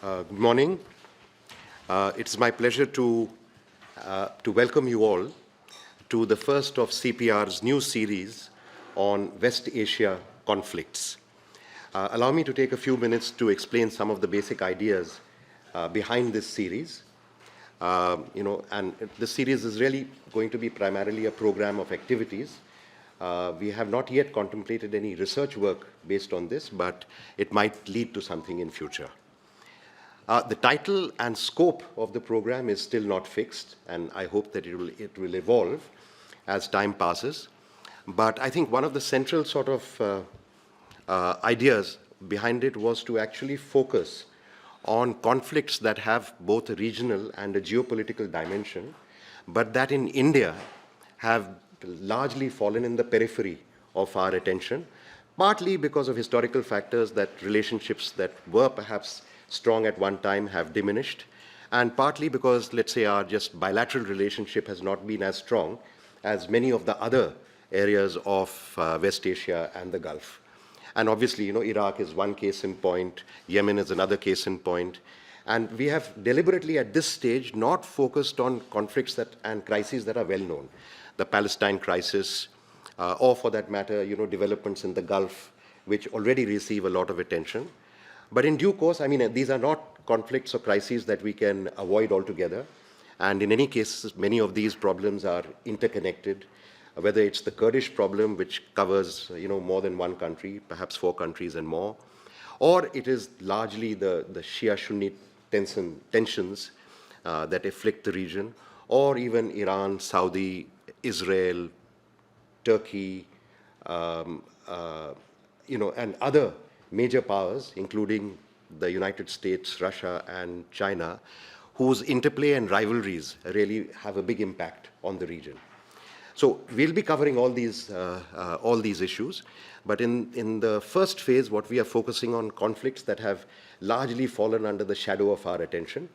Good morning. It's my pleasure to welcome you all to the first of CPR's new series on West Asia conflicts. Allow me to take a few minutes to explain some of the basic ideas behind this series. And this series is really going to be primarily a program of activities. We have not yet contemplated any research work based on this, but it might lead to something in future. The title and scope of the program is still not fixed, and I hope that it will evolve as time passes. But I think one of the central sort of ideas behind it was to actually focus on conflicts that have both a regional and a geopolitical dimension, but that in India have largely fallen in the periphery of our attention, partly because of historical factors, that relationships that were perhaps strong at one time have diminished, and partly because, let's say, our just bilateral relationship has not been as strong as many of the other areas of West Asia and the Gulf. And obviously, Iraq is one case in point, Yemen is another case in point, and we have deliberately at this stage not focused on conflicts and crises that are well known. The Palestine crisis, or for that matter, developments in the Gulf, which already receive a lot of attention. But in due course, these are not conflicts or crises that we can avoid altogether. And in any case, many of these problems are interconnected, whether it's the Kurdish problem, which covers more than one country, perhaps 4 countries and more, or it is largely the Shia-Sunni tensions that afflict the region, or even Iran, Saudi, Israel, Turkey, and other major powers, including the United States, Russia, and China, whose interplay and rivalries really have a big impact on the region. So we'll be covering all these issues, but in the first phase, what we are focusing on conflicts that have largely fallen under the shadow of our attention.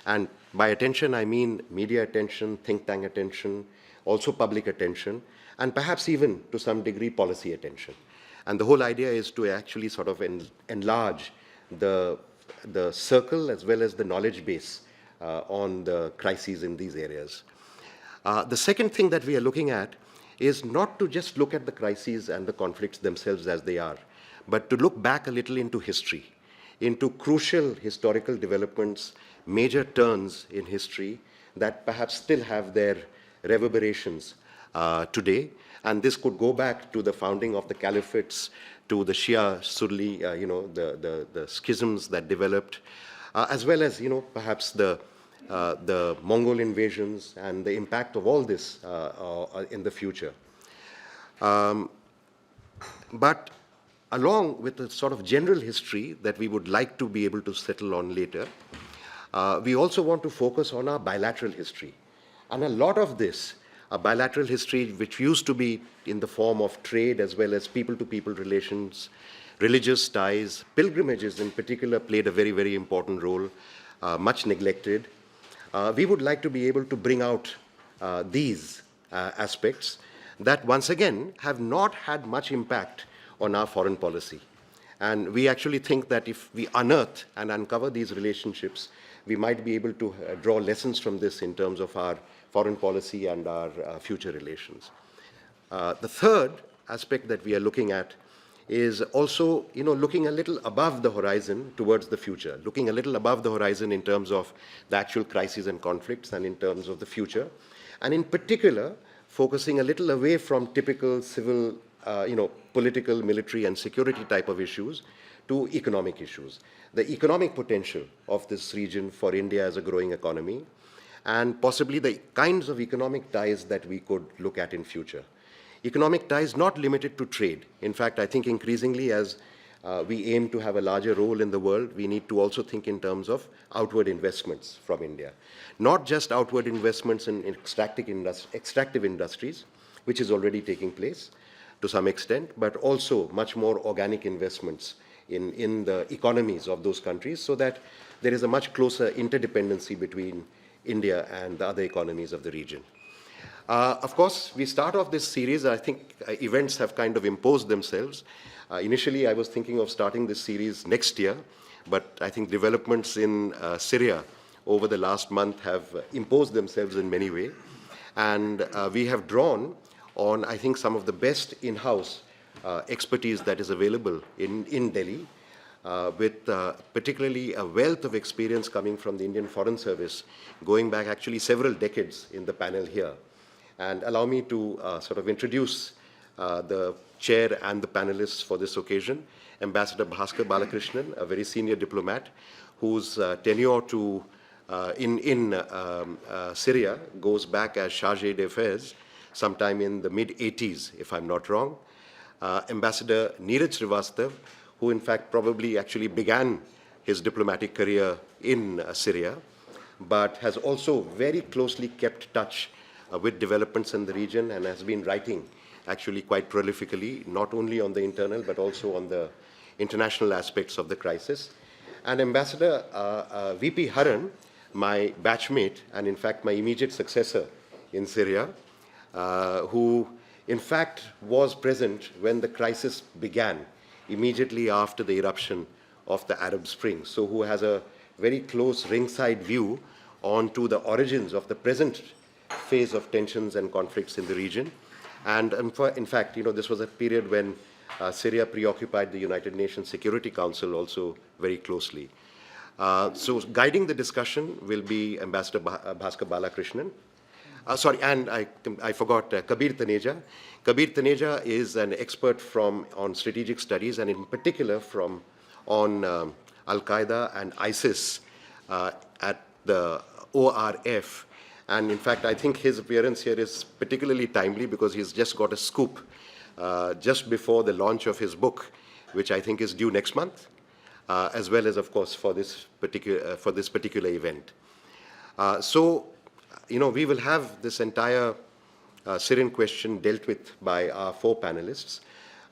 And by attention, I mean media attention, think tank attention, also public attention, and perhaps even to some degree policy attention. And the whole idea is to actually sort of enlarge the circle as well as the knowledge base on the crises in these areas. The second thing that we are looking at is not to just look at the crises and the conflicts themselves as they are, but to look back a little into history, into crucial historical developments, major turns in history that perhaps still have their reverberations today. And this could go back to the founding of the caliphates, to the Shia-Sunni, the schisms that developed, as well as, perhaps the Mongol invasions and the impact of all this in the future. But along with the sort of general history that we would like to be able to settle on later, we also want to focus on our bilateral history. And a lot of this, a bilateral history which used to be in the form of trade as well as people-to-people relations, religious ties, pilgrimages in particular played a very, very important role, much neglected. We would like to be able to bring out these aspects that once again have not had much impact on our foreign policy. And we actually think that if we unearth and uncover these relationships, we might be able to draw lessons from this in terms of our foreign policy and our future relations. The third aspect that we are looking at is also, looking a little above the horizon towards the future, looking a little above the horizon in terms of the actual crises and conflicts and in terms of the future, and in particular, focusing a little away from typical civil, political, military, and security type of issues to economic issues. The economic potential of this region for India as a growing economy, and possibly the kinds of economic ties that we could look at in future. Economic ties not limited to trade. In fact, I think increasingly as we aim to have a larger role in the world, we need to also think in terms of outward investments from India. Not just outward investments in extractive industries, which is already taking place to some extent, but also much more organic investments in the economies of those countries so that there is a much closer interdependency between India and the other economies of the region. Of course, we start off this series. I think events have kind of imposed themselves. Initially, I was thinking of starting this series next year, but I think developments in Syria over the last month have imposed themselves in many ways. And we have drawn on, I think, some of the best in-house expertise that is available in Delhi, with particularly a wealth of experience coming from the Indian Foreign Service, going back actually several decades in the panel here. And allow me to sort of introduce the chair and the panelists for this occasion. Ambassador Bhaskar Balakrishnan, a very senior diplomat whose tenure in Syria goes back as Chargé d'Affaires sometime in the mid-80s, if I'm not wrong. Ambassador Neeraj Srivastav, who in fact probably actually began his diplomatic career in Syria, but has also very closely kept touch with developments in the region and has been writing actually quite prolifically, not only on the internal but also on the international aspects of the crisis. And Ambassador VP Haran, my batchmate and in fact my immediate successor in Syria, who in fact was present when the crisis began immediately after the eruption of the Arab Spring, so who has a very close ringside view onto the origins of the present phase of tensions and conflicts in the region. And in fact, this was a period when Syria preoccupied the United Nations Security Council also very closely. So guiding the discussion will be Ambassador Bhaskar Balakrishnan. And I forgot Kabir Taneja. Kabir Taneja is an expert on strategic studies, and in particular on Al-Qaeda and ISIS at the ORF. And in fact, I think his appearance here is particularly timely because he's just got a scoop just before the launch of his book, which I think is due next month, as well as, of course, for this particular event. We will have this entire Syrian question dealt with by our four panelists.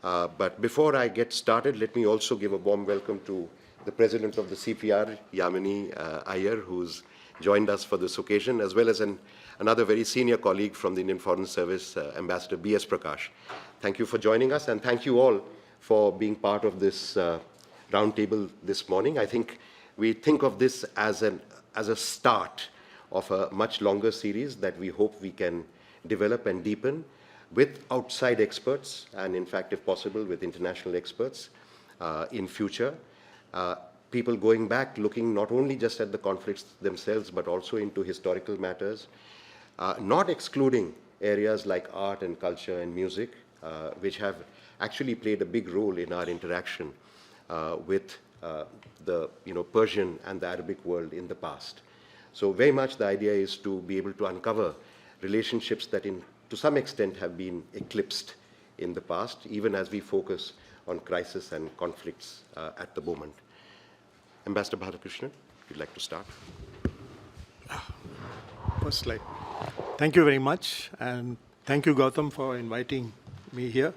But before I get started, let me also give a warm welcome to the president of the CPR, Yamini Iyer, who's joined us for this occasion, as well as another very senior colleague from the Indian Foreign Service, Ambassador B.S. Prakash. Thank you for joining us, and thank you all for being part of this roundtable this morning. I think we think of this as a start of a much longer series that we hope we can develop and deepen with outside experts, and in fact, if possible, with international experts in future. People going back, looking not only just at the conflicts themselves, but also into historical matters, not excluding areas like art and culture and music, which have actually played a big role in our interaction with the Persian and the Arabic world in the past. So very much the idea is to be able to uncover relationships that to some extent have been eclipsed in the past, even as we focus on crisis and conflicts at the moment. Ambassador Balakrishnan, if you'd like to start. First slide. Thank you very much, and thank you, Gautam, for inviting me here.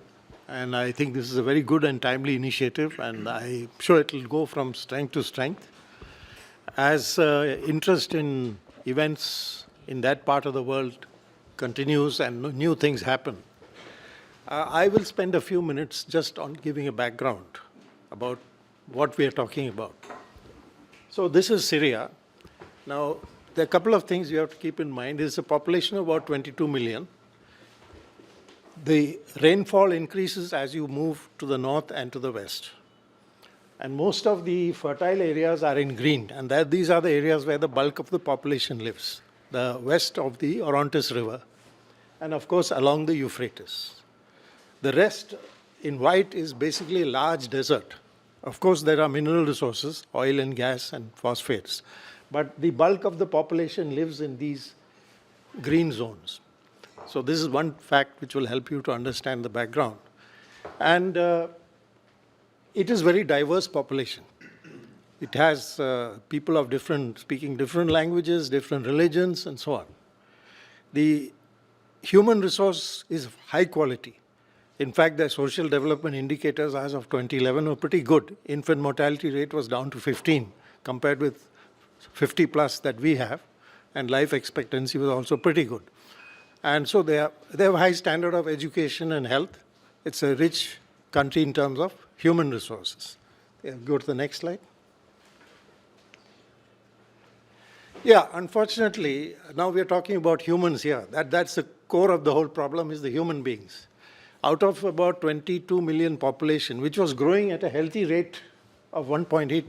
And I think this is a very good and timely initiative, and I'm sure it will go from strength to strength. As interest in events in that part of the world continues and new things happen, I will spend a few minutes just on giving a background about what we are talking about. So this is Syria. Now, there are a couple of things you have to keep in mind. There's a population of about 22 million. The rainfall increases as you move to the north and to the west. And most of the fertile areas are in green, and these are the areas where the bulk of the population lives, the west of the Orontes River, and of course along the Euphrates. The rest in white is basically a large desert. Of course, there are mineral resources, oil and gas and phosphates, but the bulk of the population lives in these green zones. So this is one fact which will help you to understand the background. And it is very diverse population. It has people of speaking different languages, different religions, and so on. The human resource is high quality. In fact, the social development indicators as of 2011 were pretty good. Infant mortality rate was down to 15, compared with 50 plus that we have, and life expectancy was also pretty good. And so they have a high standard of education and health. It's a rich country in terms of human resources. Go to the next slide. Yeah, unfortunately, now we are talking about humans here. That's the core of the whole problem is the human beings. Out of about 22 million population, which was growing at a healthy rate of 1.8%,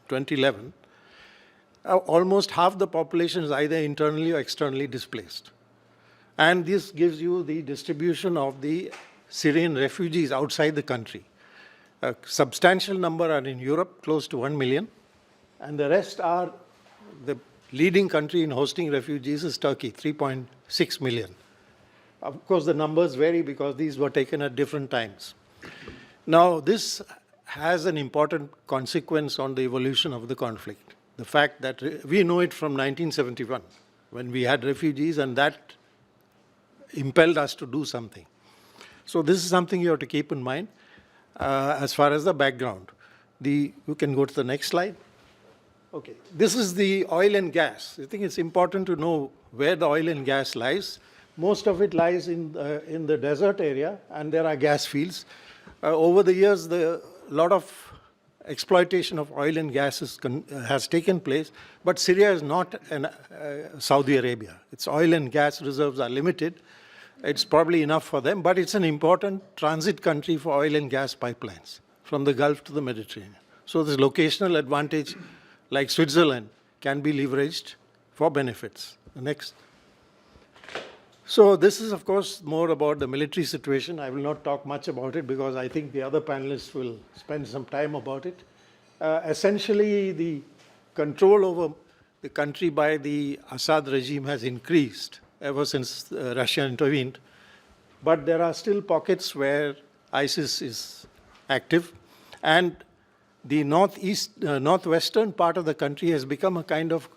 2011, almost half the population is either internally or externally displaced. And this gives you the distribution of the Syrian refugees outside the country. A substantial number are in Europe, close to 1 million, and the rest are the leading country in hosting refugees is Turkey, 3.6 million. Of course, the numbers vary because these were taken at different times. Now, this has an important consequence on the evolution of the conflict. The fact that we know it from 1971, when we had refugees, and that impelled us to do something. So this is something you have to keep in mind as far as the background. You can go to the next slide. Okay, this is the oil and gas. I think it's important to know where the oil and gas lies. Most of it lies in the desert area, and there are gas fields. Over the years, a lot of exploitation of oil and gas has taken place, but Syria is not Saudi Arabia. Its oil and gas reserves are limited. It's probably enough for them, but it's an important transit country for oil and gas pipelines from the Gulf to the Mediterranean. So this locational advantage, like Switzerland, can be leveraged for benefits. The next. So this is, of course, more about the military situation. I will not talk much about it because I think the other panelists will spend some time about it. Essentially, the control over the country by the Assad regime has increased ever since Russia intervened. But there are still pockets where ISIS is active. And the northwestern part of the country has become a kind of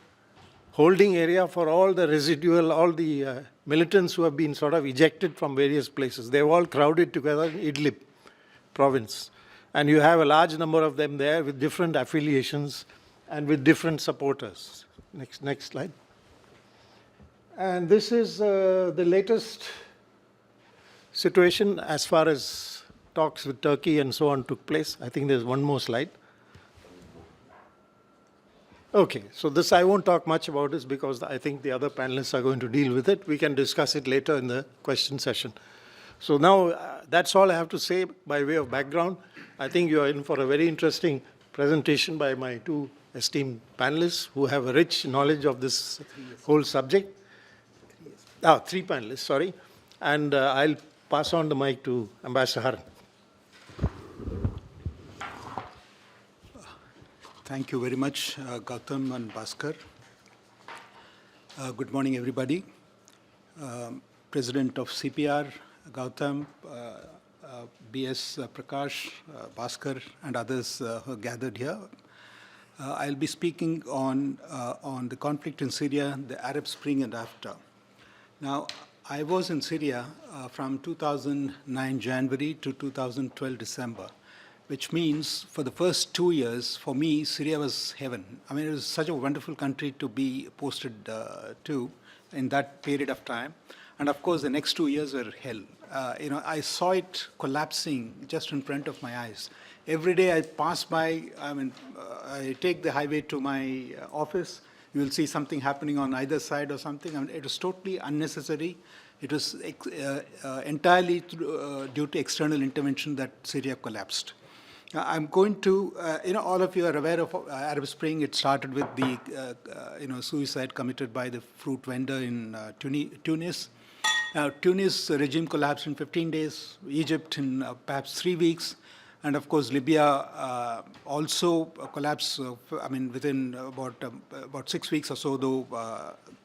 holding area for all the militants who have been sort of ejected from various places. They've all crowded together in Idlib province. And you have a large number of them there with different affiliations and with different supporters. Next slide. And this is the latest situation as far as talks with Turkey and so on took place. I think there's one more slide. Okay, so this I won't talk much about this because I think the other panelists are going to deal with it. We can discuss it later in the question session. So now that's all I have to say by way of background. I think you are in for a very interesting presentation by my two esteemed panelists who have a rich knowledge of this whole subject. Three panelists, sorry. And I'll pass on the mic to Ambassador Haran. Thank you very much, Gautam and Bhaskar. Good morning, everybody. President of CPR, Gautam, BS Prakash, Bhaskar, and others who are gathered here. I'll be speaking on the conflict in Syria, the Arab Spring and after. Now, I was in Syria from 2009 January to 2012 December, which means for the first 2 years, for me, Syria was heaven. I mean, it was such a wonderful country to be posted to in that period of time. And of course, the next 2 years were hell. I saw it collapsing just in front of my eyes. Every day I pass by, I take the highway to my office, you will see something happening on either side or something. I mean, it was totally unnecessary. It was entirely due to external intervention that Syria collapsed. I'm going to, all of you are aware of Arab Spring. It started with the, suicide committed by the fruit vendor in Tunis. Now, Tunis regime collapsed in 15 days, Egypt in perhaps 3 weeks, and of course, Libya also collapsed, within about 6 weeks or so, though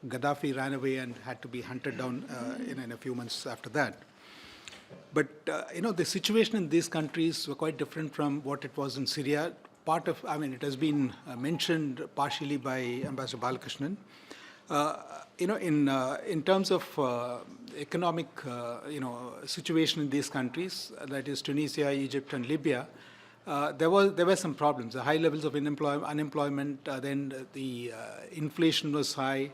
Gaddafi ran away and had to be hunted down in a few months after that. But, the situation in these countries were quite different from what it was in Syria. It has been mentioned partially by Ambassador Balakrishnan. In terms of economic, situation in these countries, that is Tunisia, Egypt, and Libya, there were some problems. The high levels of unemployment, then the inflation was high.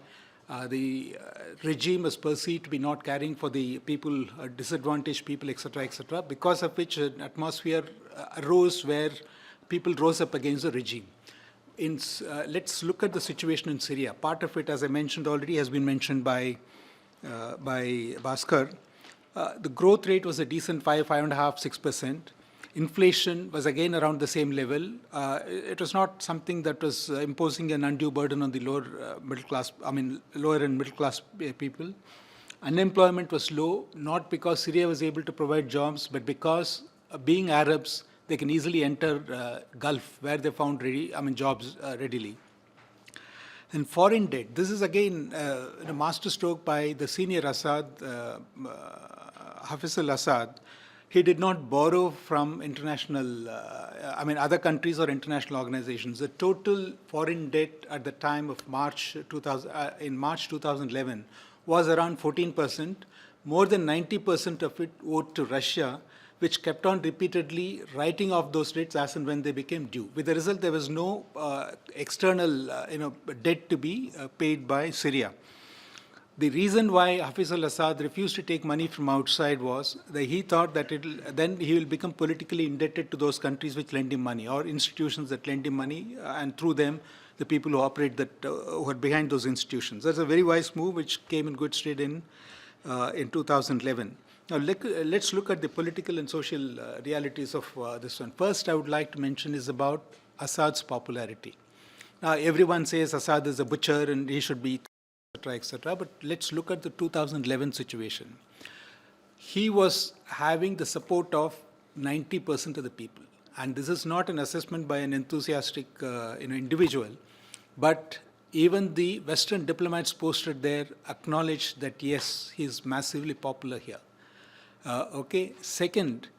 The regime was perceived to be not caring for the people, disadvantaged people, etc., because of which an atmosphere arose where people rose up against the regime. let's look at the situation in Syria. Part of it, as I mentioned already, has been mentioned by Bhaskar. The growth rate was a decent 5.5%, 6%. Inflation was again around the same level. It was not something that was imposing an undue burden on the lower and middle class people. Unemployment was low, not because Syria was able to provide jobs, but because being Arabs, they can easily enter Gulf, where they found jobs readily. And foreign debt. This is again a masterstroke by the senior Assad, Hafiz al-Assad. He did not borrow from international, other countries or international organizations. The total foreign debt at the time of March 2011 was around 14%. More than 90% of it owed to Russia, which kept on repeatedly writing off those debts as and when they became due. With the result, there was no external debt to be paid by Syria. The reason why Hafiz al-Assad refused to take money from outside was that he thought that then he will become politically indebted to those countries which lend him money, or institutions that lend him money, and through them, the people who operate who are behind those institutions. That's a very wise move which came in good stead in 2011. Now, let's look at the political and social realities of this one. First, I would like to mention is about Assad's popularity. Now, everyone says Assad is a butcher and he should be, etc., etc. But let's look at the 2011 situation. He was having the support of 90% of the people. And this is not an assessment by an enthusiastic individual, but even the Western diplomats posted there acknowledged that, yes, he is massively popular here. Second,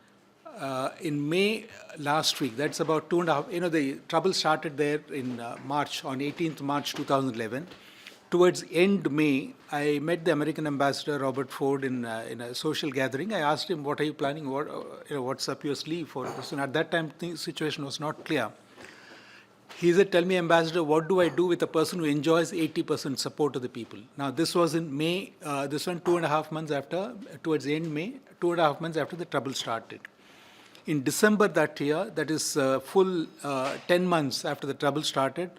in May last week, that's about 2.5, the trouble started there in March, on 18th March 2011. Towards end May, I met the American ambassador, Robert Ford, in a social gathering. I asked him, what are you planning? What's up your sleeve for this? And at that time, the situation was not clear. He said, tell me, Ambassador, what do I do with a person who enjoys 80% support of the people? Now, this was in May, this one 2.5 months after, towards the end May, 2.5 months after the trouble started. In December that year, that is full 10 months after the trouble started,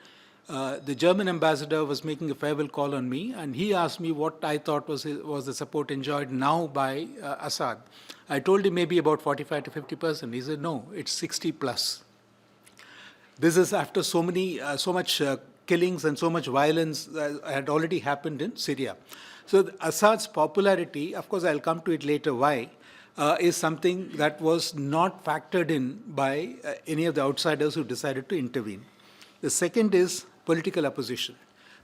the German ambassador was making a farewell call on me, and he asked me what I thought was the support enjoyed now by Assad. I told him maybe about 45 to 50%. He said, no, it's 60 plus. This is after so much killings and so much violence had already happened in Syria. So Assad's popularity, of course, I'll come to it later why, is something that was not factored in by any of the outsiders who decided to intervene. The second is political opposition.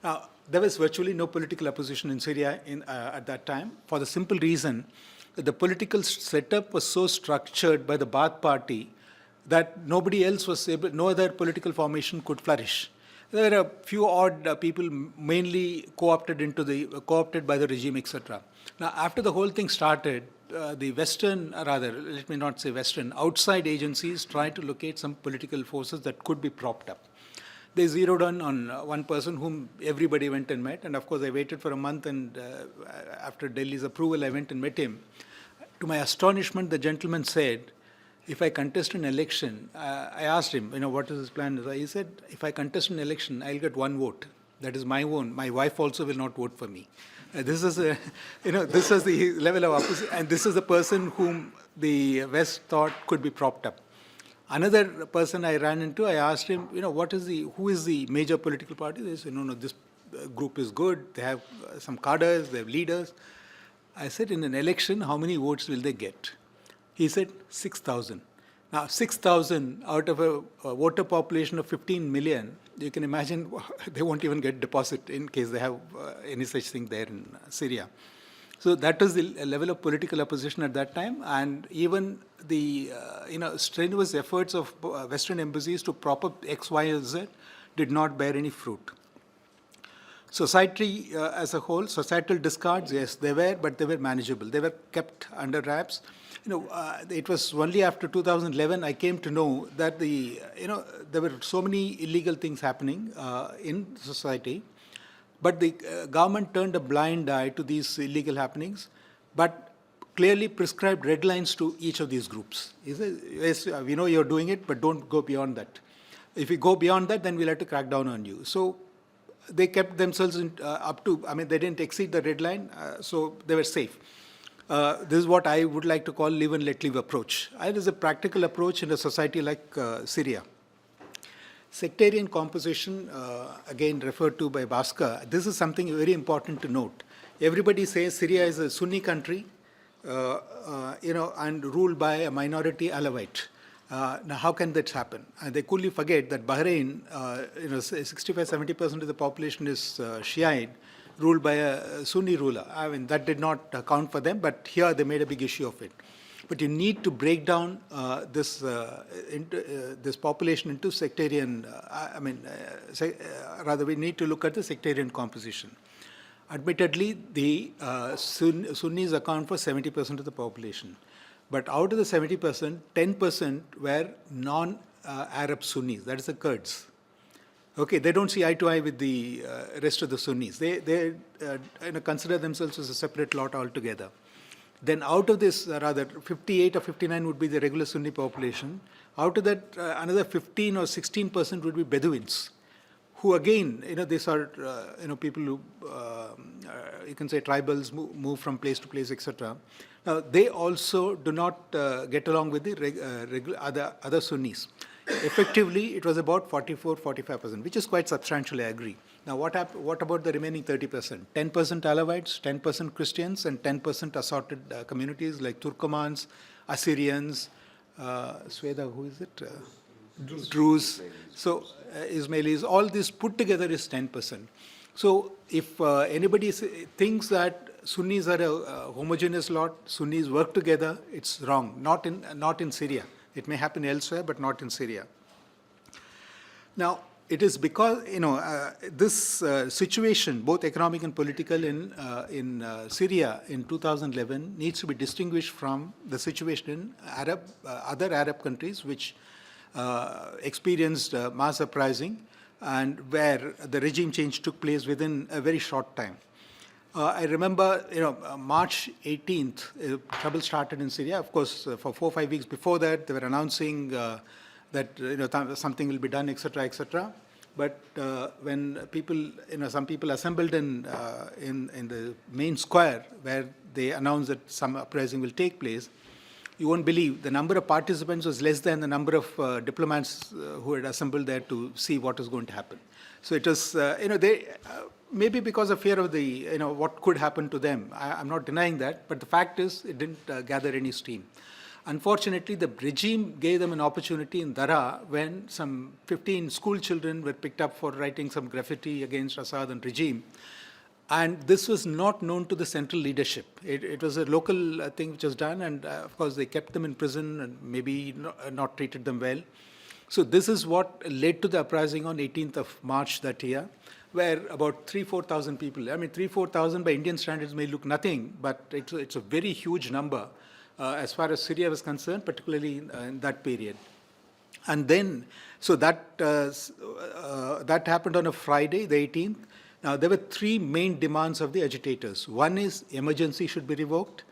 Now, there was virtually no political opposition in Syria at that time, for the simple reason that the political setup was so structured by the Baath party that nobody else was able, no other political formation could flourish. There were a few odd people, mainly co-opted by the regime, etc. Now, after the whole thing started, the Western, rather, let me not say Western, outside agencies tried to locate some political forces that could be propped up. They zeroed on one person whom everybody went and met, and of course I waited for a month, and after Delhi's approval, I went and met him. To my astonishment, the gentleman said, if I contest an election, I asked him, what is his plan? He said, if I contest an election, I'll get one vote. That is my own. My wife also will not vote for me. This is this is the level of opposition, and this is the person whom the West thought could be propped up. Another person I ran into, I asked him, who is the major political party? They said, no, this group is good. They have some cadres, they have leaders. I said, in an election, how many votes will they get? He said 6,000. Now, 6,000 out of a voter population of 15 million, you can imagine they won't even get deposit in case they have any such thing there in Syria. So that was the level of political opposition at that time, and even the strenuous efforts of Western embassies to prop up X, Y, and Z did not bear any fruit. Society as a whole, societal discards, yes, they were, but they were manageable. They were kept under wraps. It was only after 2011 I came to know that there were so many illegal things happening in society, but the government turned a blind eye to these illegal happenings, but clearly prescribed red lines to each of these groups. He said, yes, we know you're doing it, but don't go beyond that. If we go beyond that, then we'll have to crack down on you. So they kept themselves up to, they didn't exceed the red line, so they were safe. This is what I would like to call live and let live approach. It is a practical approach in a society like Syria. Sectarian composition, again referred to by Bhaskar, this is something very important to note. Everybody says Syria is a Sunni country, and ruled by a minority Alawite. Now, how can that happen? And they coolly forget that Bahrain, 65-70% of the population is Shiite, ruled by a Sunni ruler. That did not count for them, but here they made a big issue of it. But you need to break down this population into sectarian, rather we need to look at the sectarian composition. Admittedly, the Sunnis account for 70% of the population. But out of the 70%, 10% were non-Arab Sunnis, that is the Kurds. Okay, they don't see eye to eye with the rest of the Sunnis. They consider themselves as a separate lot altogether. Then out of this, 58 or 59 would be the regular Sunni population. Out of that, another 15 or 16% would be Bedouins, who again, these are, people who, you can say tribals, move from place to place, etc. Now, they also do not get along with the other Sunnis. Effectively, it was about 44-45%, which is quite substantial, I agree. Now, what about the remaining 30%? 10% Alawites, 10% Christians, and 10% assorted communities like Turkomans, Assyrians, Sweda, who is it? Druze. So, Ismailis, all this put together is 10%. So, if anybody thinks that Sunnis are a homogeneous lot, Sunnis work together, it's wrong. Not in Syria. It may happen elsewhere, but not in Syria. Now, it is because, this situation, both economic and political in Syria in 2011 needs to be distinguished from the situation in other Arab countries which experienced mass uprising and where the regime change took place within a very short time. I remember, March 18th, trouble started in Syria. Of course, for 4 or 5 weeks before that, they were announcing that something will be done, etc., etc. But when people, some people assembled in the main square where they announced that some uprising will take place, you won't believe the number of participants was less than the number of diplomats who had assembled there to see what was going to happen. So it was, they. Maybe because of fear of the, what could happen to them. I'm not denying that, but the fact is it didn't gather any steam. Unfortunately, the regime gave them an opportunity in Dara when some 15 school children were picked up for writing some graffiti against Assad and regime. And this was not known to the central leadership. It was a local thing which was done, and of course they kept them in prison and maybe not treated them well. So this is what led to the uprising on 18th of March that year, where about 3,000-4,000 people, 3,000-4,000 by Indian standards may look nothing, but it's a very huge number as far as Syria was concerned, particularly in that period. And then, so that happened on a Friday, the 18th. Now, there were 3 main demands of the agitators. One is emergency should be revoked.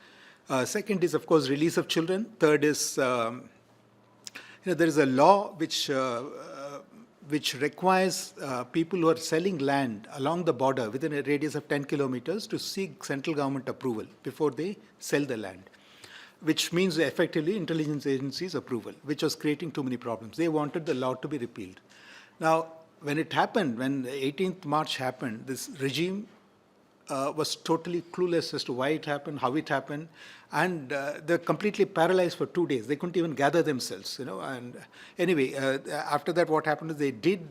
Second is, of course, release of children. Third is, there is a law which requires people who are selling land along the border within a radius of 10 kilometers to seek central government approval before they sell the land, which means effectively intelligence agencies' approval, which was creating too many problems. They wanted the law to be repealed. Now, when it happened, when the 18th March happened, this regime was totally clueless as to why it happened, how it happened, and they're completely paralyzed for 2 days. They couldn't even gather themselves, And anyway, after that, what happened is they did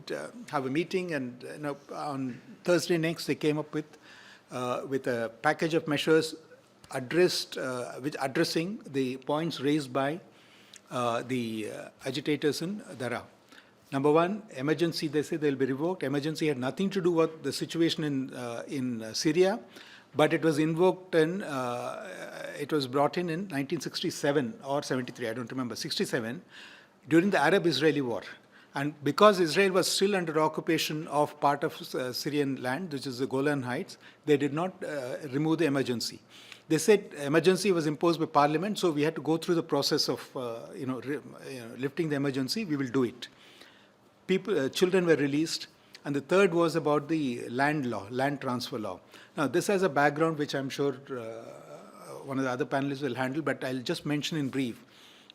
have a meeting, and on Thursday next, they came up with a package of measures addressing the points raised by the agitators in Dara. Number one, emergency, they say they'll be revoked. Emergency had nothing to do with the situation in Syria, but it was invoked it was brought in 1967 or 73, I don't remember, 67, during the Arab-Israeli war. And because Israel was still under occupation of part of Syrian land, which is the Golan Heights, they did not remove the emergency. They said emergency was imposed by parliament, so we had to go through the process of lifting the emergency. We will do it. children were released, and the third was about the land law, land transfer law. Now, this has a background which I'm sure one of the other panelists will handle, but I'll just mention in brief.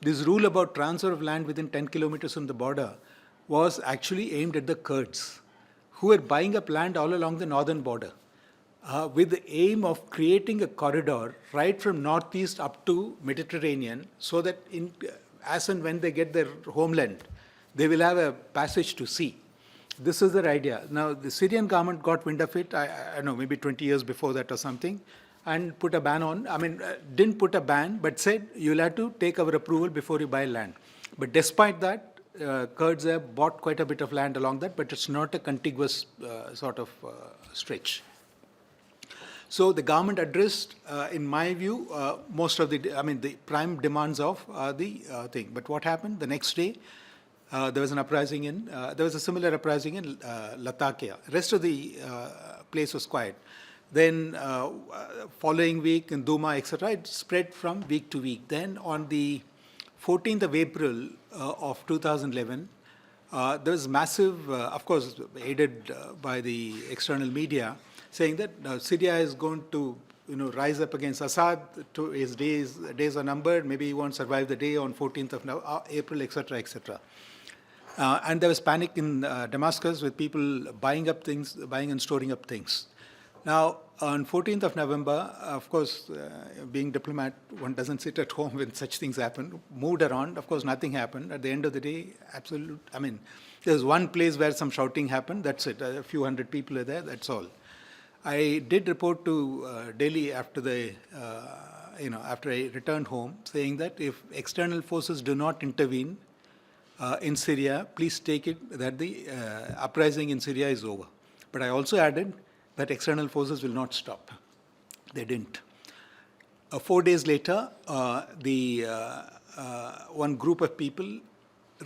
This rule about transfer of land within 10 kilometers from the border was actually aimed at the Kurds, who were buying up land all along the northern border, with the aim of creating a corridor right from northeast up to Mediterranean, so that as and when they get their homeland, they will have a passage to sea. This is their idea. Now, the Syrian government got wind of it, I don't know, maybe 20 years before that or something, and put a ban on, didn't put a ban, but said you'll have to take our approval before you buy land. But despite that, Kurds have bought quite a bit of land along that, but it's not a contiguous sort of stretch. So the government addressed, in my view, most of the prime demands of the thing. But what happened? The next day, there was a similar uprising in Latakia. Rest of the place was quiet. Then following week in Duma, etc., it spread from week to week. Then on the 14th of April of 2011, there was massive, of course, aided by the external media, saying that Syria is going to rise up against Assad. His days are numbered. Maybe he won't survive the day on 14th of April, etc., etc. And there was panic in Damascus with people buying and storing up things. Now, on 14th of November, of course, being diplomat, one doesn't sit at home when such things happen. Moved around, of course, nothing happened. At the end of the day, there's one place where some shouting happened, that's it. A few hundred people are there, that's all. I did report to Delhi after after I returned home, saying that if external forces do not intervene in Syria, please take it that the uprising in Syria is over. But I also added that external forces will not stop. They didn't. 4 days later, one group of people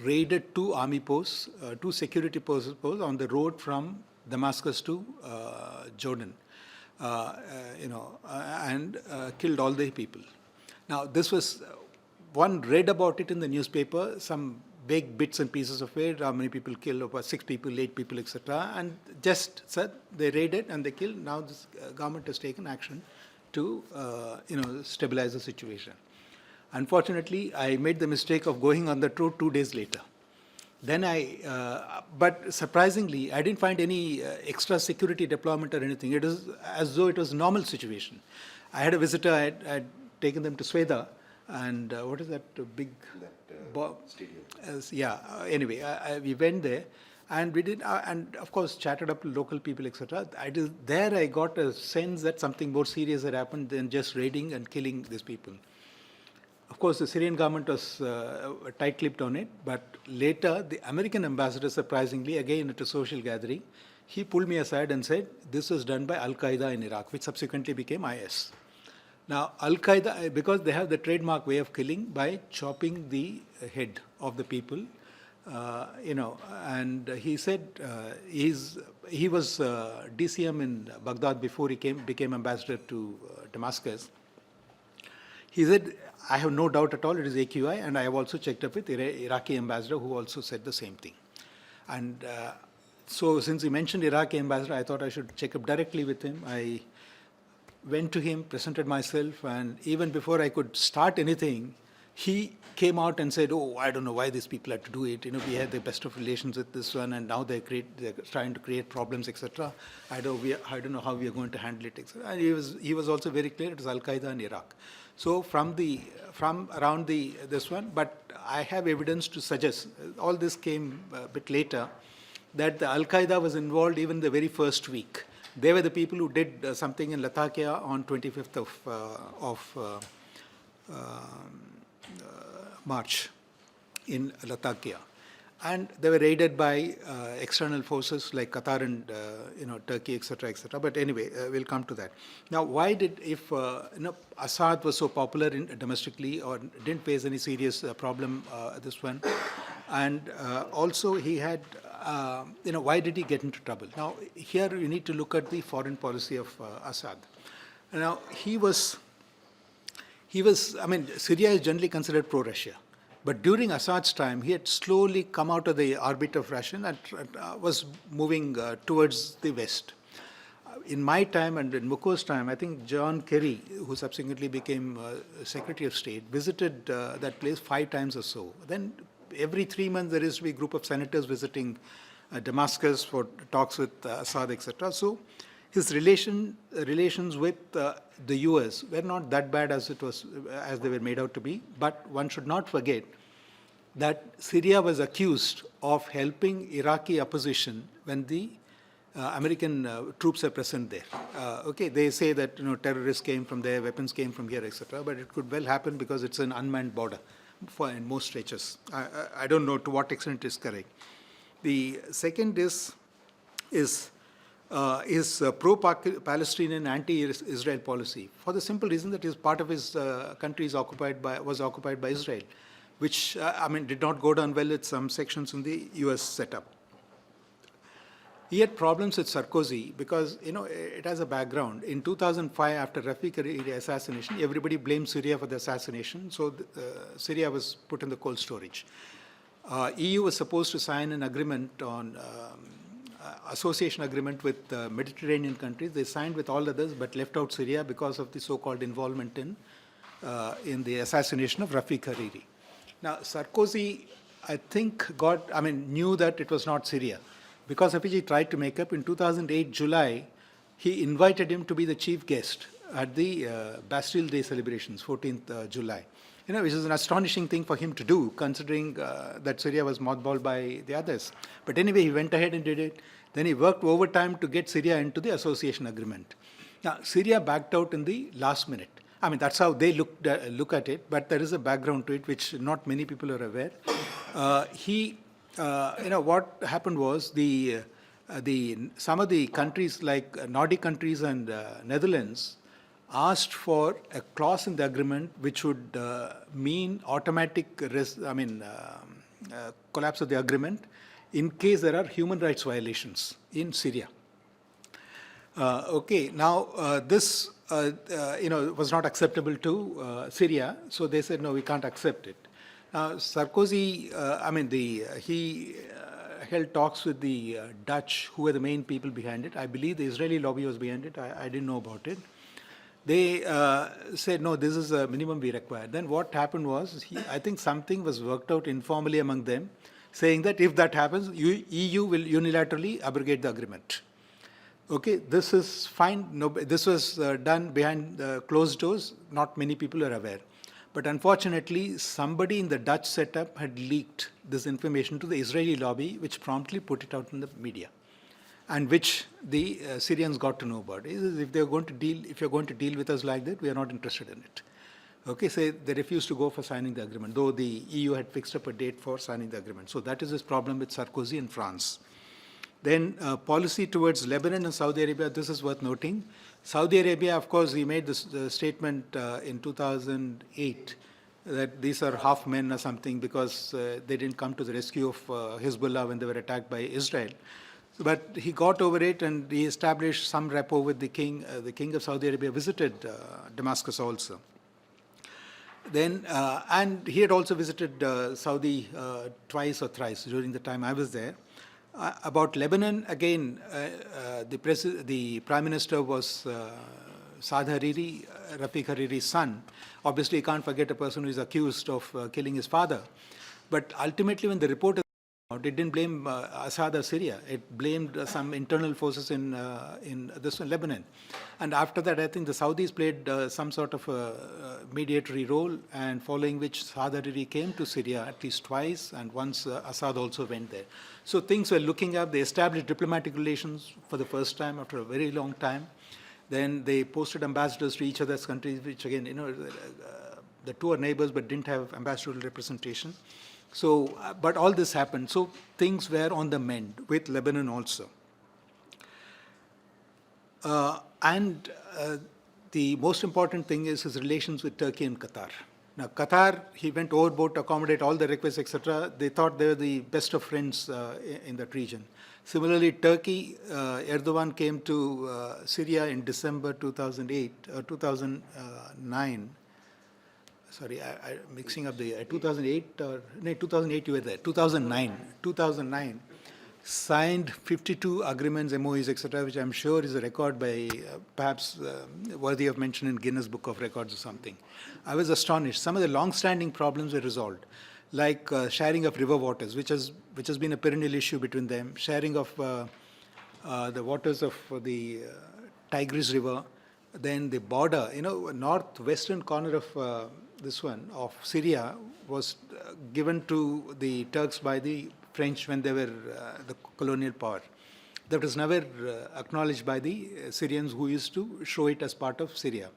raided 2 army posts, 2 security posts on the road from Damascus to Jordan, and killed all the people. Now, this was, one read about it in the newspaper, some big bits and pieces of it, how many people killed, about 6 people, 8 people, etc. And just said they raided and they killed. Now this government has taken action to, stabilize the situation. Unfortunately, I made the mistake of going on that road 2 days later. Then but surprisingly, I didn't find any extra security deployment or anything. It is as though it was a normal situation. I had a visitor, I had taken them to Sweda, and what is that big stadium? Anyway, we went there, and we did, and of course, chatted up to local people, etc. There I got a sense that something more serious had happened than just raiding and killing these people. Of course, the Syrian government was tight-lipped on it, but later, the American ambassador, surprisingly, again at a social gathering, he pulled me aside and said, this was done by Al-Qaeda in Iraq, which subsequently became IS. Now, Al-Qaeda, because they have the trademark way of killing by chopping the head of the people, and he said he was DCM in Baghdad before he became ambassador to Damascus. He said, I have no doubt at all it is AQI, and I have also checked up with the Iraqi ambassador who also said the same thing. And so since he mentioned Iraqi ambassador, I thought I should check up directly with him. I went to him, presented myself, and even before I could start anything, he came out and said, oh, I don't know why these people had to do it. We had the best of relations with this one, and now they're trying to create problems, etc. I don't know how we are going to handle it, etc. And he was also very clear, it was Al-Qaeda in Iraq. So from around this one, but I have evidence to suggest, all this came a bit later, that the Al-Qaeda was involved even the very first week. They were the people who did something in Latakia on 25th of March in Latakia. And they were raided by external forces like Qatar and Turkey, etc., etc. But anyway, we'll come to that. Now, why if Assad was so popular domestically or didn't face any serious problem, this one, and also he had, why did he get into trouble? Now, here you need to look at the foreign policy of Assad. Now, Syria is generally considered pro-Russia. But during Assad's time, he had slowly come out of the orbit of Russia and was moving towards the west. In my time and in Muko's time, I think John Kerry, who subsequently became Secretary of State, visited that place 5 times or so. Then every 3 months there used to be a group of senators visiting Damascus for talks with Assad, etc. So his relations with the US were not that bad as they were made out to be. But one should not forget that Syria was accused of helping Iraqi opposition when the American troops are present there. Okay, they say that terrorists came from there, weapons came from here, etc. But it could well happen because it's an unmanned border in most stretches. I don't know to what extent it is correct. The second is pro-Palestinian, anti-Israel policy, for the simple reason that his part of his country was occupied by Israel, which did not go down well with some sections in the US setup. He had problems with Sarkozy because, it has a background. In 2005, after Rafiq Hariri assassination, everybody blamed Syria for the assassination, so Syria was put in the cold storage. EU was supposed to sign an agreement on association agreement with Mediterranean countries. They signed with all others, but left out Syria because of the so-called involvement in the assassination of Rafiq Hariri. Now, Sarkozy, I think, knew that it was not Syria, because of which he tried to make up. In 2008, July, he invited him to be the chief guest at the Bastille Day celebrations, 14th July. Which is an astonishing thing for him to do, considering that Syria was mothballed by the others. But anyway, he went ahead and did it. Then he worked overtime to get Syria into the association agreement. Now, Syria backed out in the last minute. That's how they look at it, but there is a background to it which not many people are aware. What happened was some of the countries like Nordic countries and Netherlands asked for a clause in the agreement which would mean automatic collapse of the agreement in case there are human rights violations in Syria. This was not acceptable to Syria, so they said, no, we can't accept it. Now, Sarkozy, he held talks with the Dutch, who were the main people behind it. I believe the Israeli lobby was behind it. I didn't know about it. They said, no, this is a minimum we require. Then what happened was, I think something was worked out informally among them, saying that if that happens, EU will unilaterally abrogate the agreement. Okay, this is fine. No, this was done behind closed doors. Not many people are aware. But unfortunately, somebody in the Dutch setup had leaked this information to the Israeli lobby, which promptly put it out in the media, and which the Syrians got to know about. If you're going to deal with us like that, we are not interested in it. Okay, so they refused to go for signing the agreement, though the EU had fixed up a date for signing the agreement. So that is his problem with Sarkozy and France. Then policy towards Lebanon and Saudi Arabia, this is worth noting. Saudi Arabia, of course, he made this statement in 2008 that these are half men or something because they didn't come to the rescue of Hezbollah when they were attacked by Israel. But he got over it and he established some rapport with the king. The king of Saudi Arabia visited Damascus also. Then, and he had also visited Saudi twice or thrice during the time I was there. About Lebanon, again, the Prime Minister was Saad Hariri, Rafiq Hariri's son. Obviously, you can't forget a person who is accused of killing his father. But ultimately, when the report came out, it didn't blame Assad or Syria. It blamed some internal forces in Lebanon. And after that, I think the Saudis played some sort of a mediatory role, and following which Saad Hariri came to Syria at least twice, and once Assad also went there. So things were looking up. They established diplomatic relations for the first time after a very long time. Then they posted ambassadors to each other's countries, which again, the two are neighbors but didn't have ambassadorial representation. So, but all this happened. So things were on the mend with Lebanon also. The most important thing is his relations with Turkey and Qatar. Now, Qatar, he went overboard to accommodate all the requests, etc. They thought they were the best of friends in that region. Similarly, Turkey, Erdogan came to Syria in December 2009. sorry, I'm mixing up the year, 2008, or, no, 2008 you were there, 2009, signed 52 agreements, MOUs, etc., which I'm sure is a record by perhaps worthy of mention in Guinness Book of Records or something. I was astonished. Some of the long-standing problems were resolved, like sharing of river waters, which has been a perennial issue between them, sharing of the waters of the Tigris River, then the border, northwestern corner of this one, of Syria, was given to the Turks by the French when they were the colonial power. That was never acknowledged by the Syrians, who used to show it as part of Syria.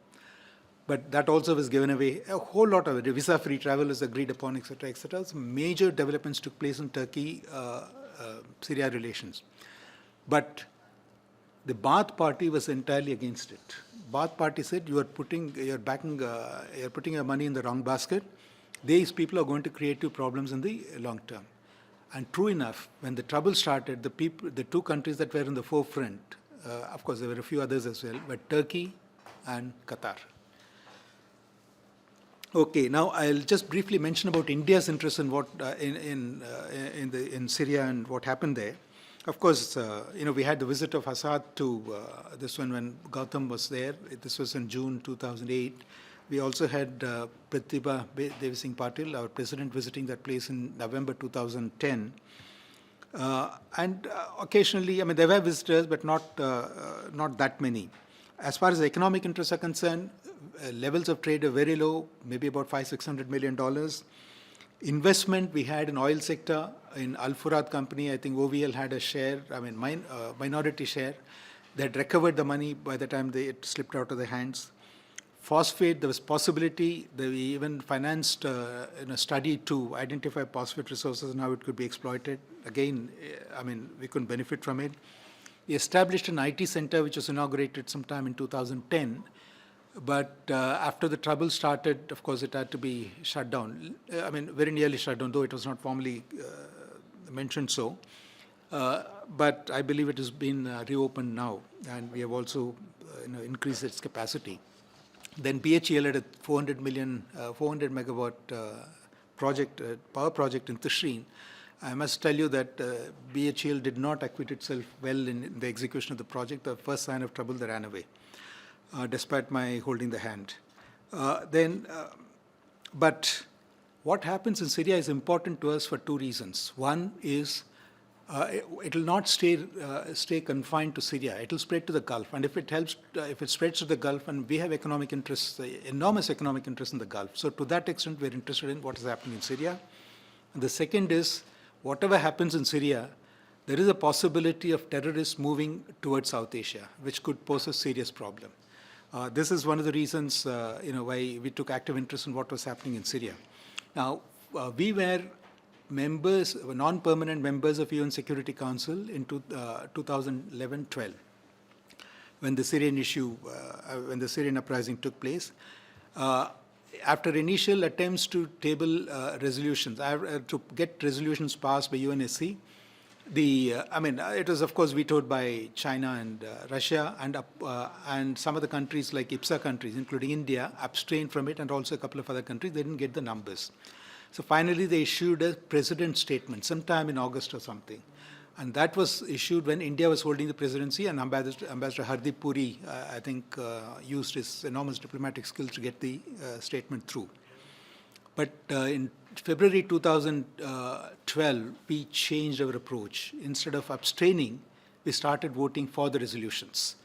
But that also was given away. A whole lot of it. Visa-free travel was agreed upon, etc., etc. Some major developments took place in Turkey-Syria relations. But the Baath party was entirely against it. Baath party said, you're putting your money in the wrong basket. These people are going to create you problems in the long term. And true enough, when the trouble started, the two countries that were in the forefront, of course there were a few others as well, were Turkey and Qatar. Okay, now I'll just briefly mention about India's interest in what in Syria and what happened there. Of course, we had the visit of Assad to this one when Gautam was there. This was in June 2008. We also had Pratibha Devi Singh Patil, our president, visiting that place in November 2010. And occasionally, there were visitors, but not that many. As far as economic interests are concerned, levels of trade are very low, maybe about $500–600 million. Investment we had in oil sector, in Al Furat company, I think OVL had a share, minority share. They had recovered the money by the time it slipped out of their hands. Phosphate, there was possibility. We even financed a study to identify phosphate resources and how it could be exploited. Again, we couldn't benefit from it. We established an IT center which was inaugurated sometime in 2010. But after the trouble started, of course, it had to be shut down. Very nearly shut down, though it was not formally mentioned so. But I believe it has been reopened now, and we have also increased its capacity. Then BHEL had a 400 megawatt project, power project in Tishreen. I must tell you that BHEL did not acquit itself well in the execution of the project. The first sign of trouble, they ran away, despite my holding the hand. But what happens in Syria is important to us for two reasons. One is it will not stay confined to Syria. It will spread to the Gulf. And if it spreads to the Gulf, and we have economic interests, enormous economic interests in the Gulf. So to that extent, we're interested in what is happening in Syria. And the second is, whatever happens in Syria, there is a possibility of terrorists moving towards South Asia, which could pose a serious problem. This is one of the reasons, why we took active interest in what was happening in Syria. Now, we were members, non-permanent members of UN Security Council in 2011-12, when the Syrian when the Syrian uprising took place. After initial attempts to table resolutions, to get resolutions passed by UNSC, it was of course vetoed by China and Russia, and some of the countries like IPSA countries, including India, abstained from it, and also a couple of other countries. They didn't get the numbers. So finally, they issued a president's statement sometime in August or something. And that was issued when India was holding the presidency, and Ambassador Hardeep Puri, I think, used his enormous diplomatic skills to get the statement through. But in February 2012, we changed our approach. Instead of abstaining, we started voting for the resolutions.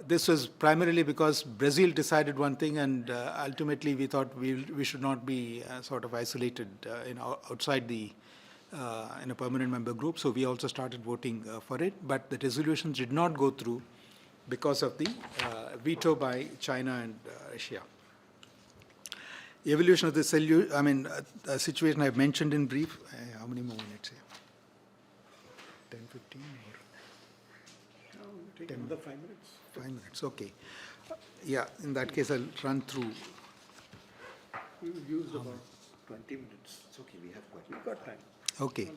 This was primarily because Brazil decided one thing, and ultimately we thought we should not be sort of isolated outside the in a permanent member group. So we also started voting for it, but the resolutions did not go through because of the veto by China and Russia. The evolution of the situation I've mentioned in brief. How many more minutes here? 10, 15? Take another 5 minutes. 5 minutes, okay. Yeah, in that case, I'll run through. We've used about 20 minutes. It's okay, we have quite We've got time. Okay.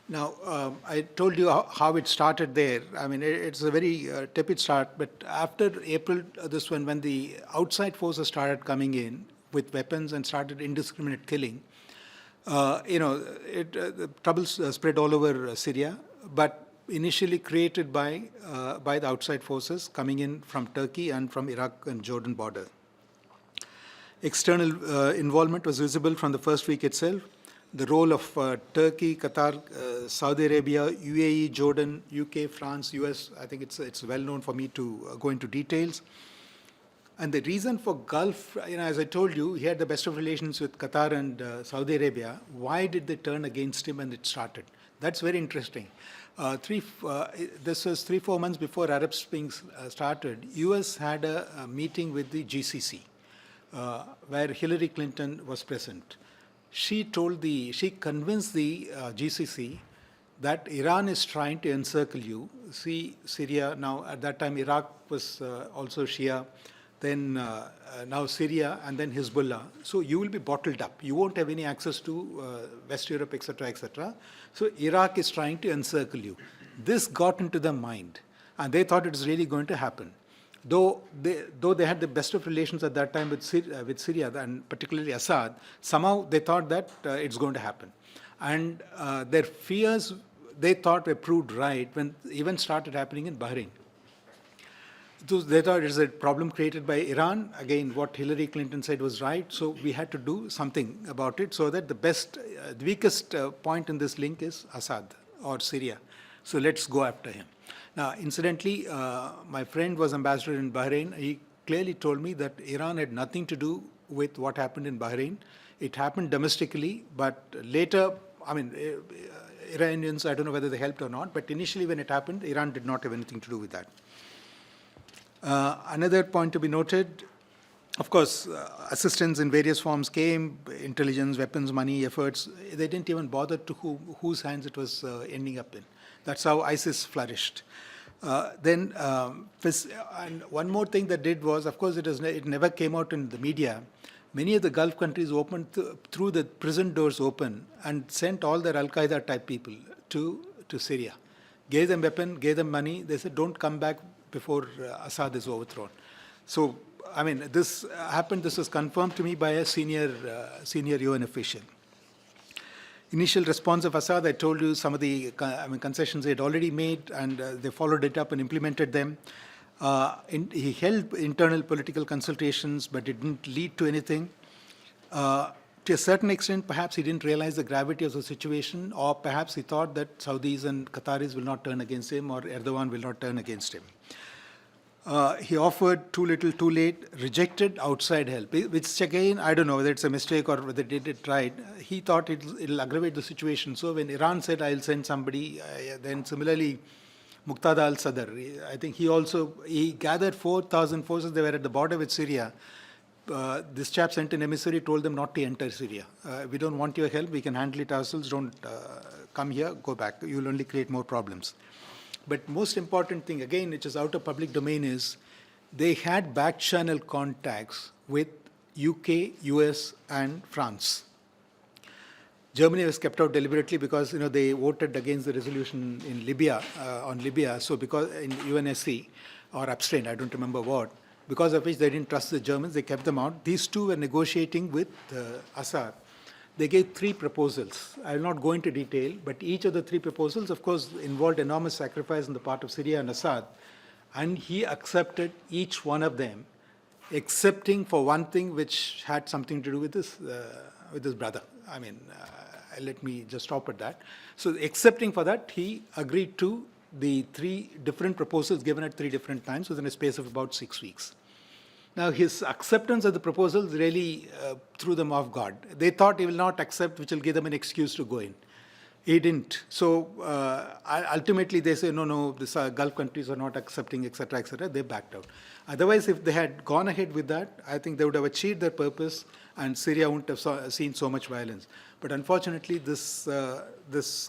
Now, I told you how it started there. It's a very tepid start, but after April, when the outside forces started coming in, with weapons and started indiscriminate killing. The troubles spread all over Syria, but initially created by the outside forces coming in from Turkey and from Iraq and Jordan border. External involvement was visible from the first week itself. The role of Turkey, Qatar, Saudi Arabia, UAE, Jordan, UK, France, US, I think it's well known for me to go into details. And the reason for Gulf, as I told you, he had the best of relations with Qatar and Saudi Arabia. Why did they turn against him when it started? That's very interesting. This was 3-4 months before Arab Spring started. US had a meeting with the GCC, where Hillary Clinton was present. She convinced the GCC that Iran is trying to encircle you. See, Syria now, at that time, Iraq was also Shia, then now Syria, and then Hezbollah. So you will be bottled up. You won't have any access to West Europe, etc., etc. So Iraq is trying to encircle you. This got into their mind, and they thought it was really going to happen. Though they had the best of relations at that time with Syria, and particularly Assad, somehow they thought that it's going to happen. And their fears, they thought, were proved right when events started happening in Bahrain. They thought it was a problem created by Iran. Again, what Hillary Clinton said was right, so we had to do something about it, so that the weakest point in this link is Assad or Syria. So let's go after him. Now, incidentally, my friend was ambassador in Bahrain. He clearly told me that Iran had nothing to do with what happened in Bahrain. It happened domestically, but later, Iranians, I don't know whether they helped or not, but initially when it happened, Iran did not have anything to do with that. Another point to be noted, of course, assistance in various forms came, intelligence, weapons, money, efforts. They didn't even bother to whose hands it was ending up in. That's how ISIS flourished. And one more thing that did was, of course, it never came out in the media. Many of the Gulf countries opened threw the prison doors open and sent all their Al-Qaeda type people to Syria. Gave them weapons, gave them money. They said, don't come back before Assad is overthrown. So, this happened. This was confirmed to me by a senior UN official. Initial response of Assad, I told you some of the concessions they had already made, and they followed it up and implemented them. He held internal political consultations, but it didn't lead to anything. To a certain extent, perhaps he didn't realize the gravity of the situation, or perhaps he thought that Saudis and Qataris will not turn against him, or Erdogan will not turn against him. He offered too little, too late, rejected outside help, which again, I don't know whether it's a mistake or whether they did it right. He thought it'll aggravate the situation. So when Iran said, I'll send somebody, then similarly, Muqtada al-Sadr, I think he gathered 4,000 forces. They were at the border with Syria. This chap sent an emissary, told them not to enter Syria. We don't want your help. We can handle it ourselves. Don't come here, go back. You'll only create more problems. But most important thing, again, which is out of public domain, is they had back-channel contacts with UK, US, and France. Germany was kept out deliberately because they voted against the resolution in Libya on Libya. So because in UNSC or abstained, I don't remember what, because of which they didn't trust the Germans, they kept them out. These two were negotiating with Assad. They gave 3 proposals. I will not go into detail, but each of the 3 proposals, of course, involved enormous sacrifice on the part of Syria and Assad. And he accepted each one of them, excepting for one thing which had something to do with his brother. Let me just stop at that. So excepting for that, he agreed to the 3 different proposals given at 3 different times within a space of about 6 weeks. Now, his acceptance of the proposals really threw them off guard. They thought he will not accept, which will give them an excuse to go in. He didn't. So ultimately, they say, no, these Gulf countries are not accepting, etc., etc. They backed out. Otherwise, if they had gone ahead with that, I think they would have achieved their purpose, and Syria wouldn't have seen so much violence. But unfortunately, this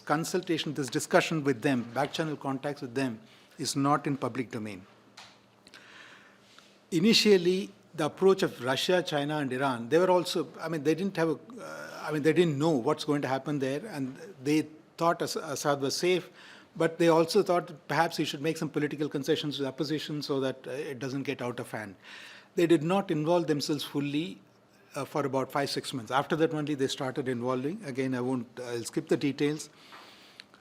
consultation, this discussion with them, back-channel contacts with them, is not in public domain. Initially, the approach of Russia, China, and Iran, they were also, they didn't have they didn't know what's going to happen there, and they thought Assad was safe, but they also thought perhaps he should make some political concessions to the opposition so that it doesn't get out of hand. They did not involve themselves fully for about 5-6 months. After that only they started involving. Again, I'll skip the details.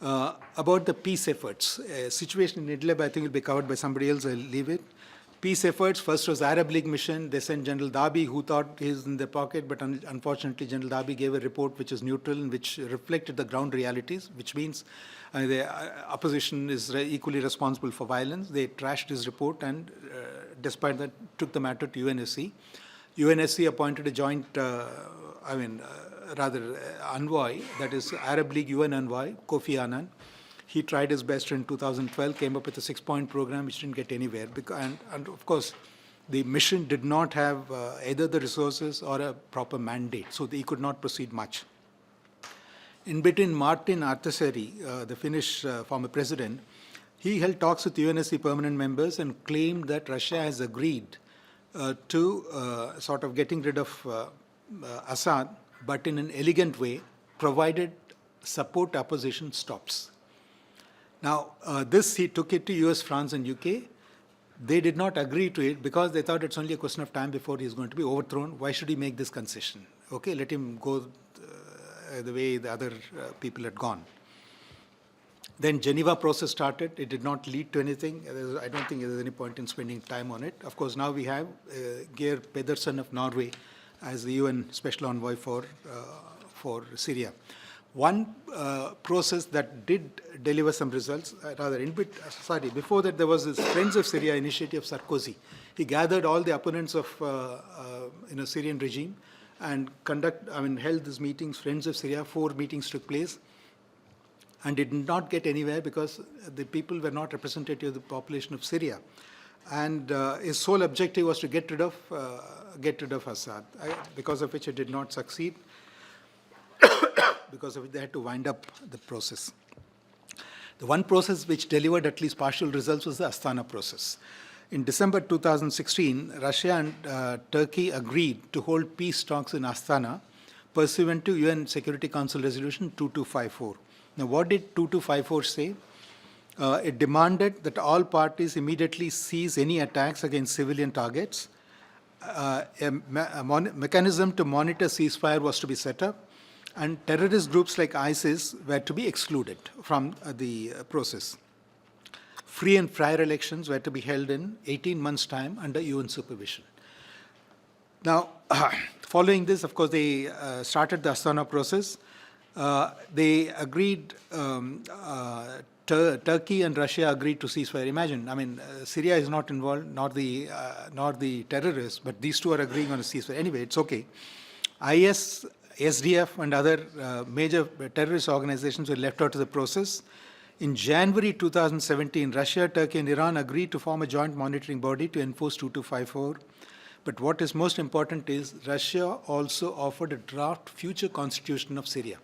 About the peace efforts. Situation in Idlib, I think, will be covered by somebody else. I'll leave it. Peace efforts, first was Arab League mission. They sent General Dabi, who thought he's in their pocket, but unfortunately General Dabi gave a report which is neutral and which reflected the ground realities, which means the opposition is equally responsible for violence. They trashed his report and despite that took the matter to UNSC. UNSC appointed a joint, envoy, that is Arab League UN envoy, Kofi Annan. He tried his best in 2012, came up with a 6-point program which didn't get anywhere. And of course, the mission did not have either the resources or a proper mandate, so he could not proceed much. In between, Martin Ahtisaari, the Finnish former president, he held talks with UNSC permanent members and claimed that Russia has agreed to sort of getting rid of Assad, but in an elegant way, provided support opposition stops. Now, he took it to US, France, and UK. They did not agree to it because they thought it's only a question of time before he's going to be overthrown. Why should he make this concession? Okay, let him go the way the other people had gone. Then Geneva process started. It did not lead to anything. I don't think there's any point in spending time on it. Of course, now we have Geir Pedersen of Norway as the UN Special Envoy for Syria. One process that did deliver some results, before that there was this Friends of Syria initiative of Sarkozy. He gathered all the opponents of Syrian regime and held these meetings, Friends of Syria. 4 meetings took place. And it did not get anywhere because the people were not representative of the population of Syria. And his sole objective was to get rid of Assad, because of which it did not succeed. Because of it, they had to wind up the process. The one process which delivered at least partial results was the Astana process. In December 2016, Russia and Turkey agreed to hold peace talks in Astana pursuant to UN Security Council Resolution 2254. Now, what did 2254 say? It demanded that all parties immediately cease any attacks against civilian targets. A mechanism to monitor ceasefire was to be set up, and terrorist groups like ISIS were to be excluded from the process. Free and fair elections were to be held in 18 months' time under UN supervision. Now, following this, of course, they started the Astana process. They agreed, Turkey and Russia agreed to ceasefire. Imagine, Syria is not involved, nor the terrorists, but these two are agreeing on a ceasefire. Anyway, it's okay. IS, SDF, and other major terrorist organizations were left out of the process. In January 2017, Russia, Turkey, and Iran agreed to form a joint monitoring body to enforce 2254. But what is most important is Russia also offered a draft future constitution of Syria,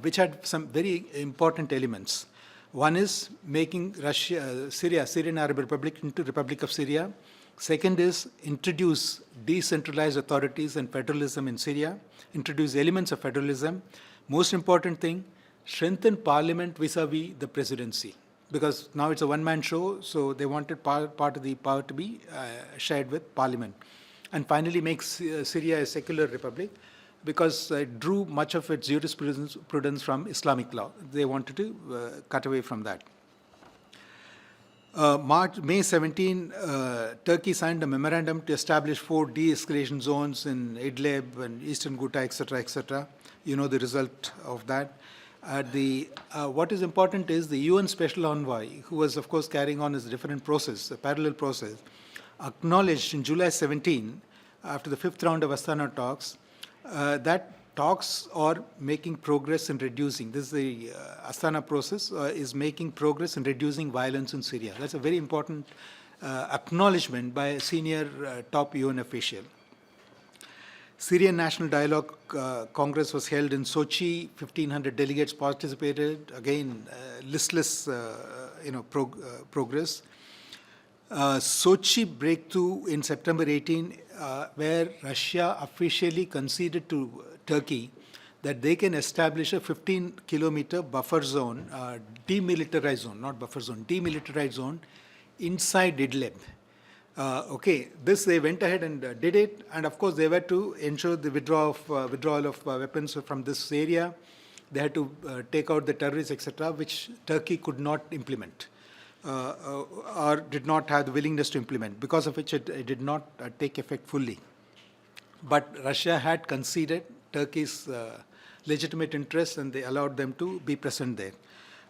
which had some very important elements. One is making Syrian Arab Republic into Republic of Syria. Second is introduce decentralized authorities and federalism in Syria, introduce elements of federalism. Most important thing, strengthen parliament vis-a-vis the presidency. Because now it's a one-man show, so they wanted part of the power to be shared with parliament. And finally make Syria a secular republic, because it drew much of its jurisprudence from Islamic law. They wanted to cut away from that. May 17, Turkey signed a memorandum to establish 4 de-escalation zones in Idlib and Eastern Ghouta, etc., etc. You know the result of that. What is important is the UN Special Envoy, who was, of course, carrying on his different process, a parallel process, acknowledged in July 17, after the 5th round of Astana talks, that talks are making progress in reducing, this is the Astana process, is making progress in reducing violence in Syria. That's a very important acknowledgement by a senior top UN official. Syrian National Dialogue Congress was held in Sochi. 1,500 delegates participated. Again, listless, progress. Sochi breakthrough in September 18, where Russia officially conceded to Turkey that they can establish a 15-kilometer buffer zone, demilitarized zone, not buffer zone, demilitarized zone inside Idlib. Okay, this they went ahead and did it, and of course they were to ensure the withdrawal of weapons from this area. They had to take out the terrorists, etc., which Turkey could not implement or did not have the willingness to implement, because of which it did not take effect fully. But Russia had conceded Turkey's legitimate interests, and they allowed them to be present there.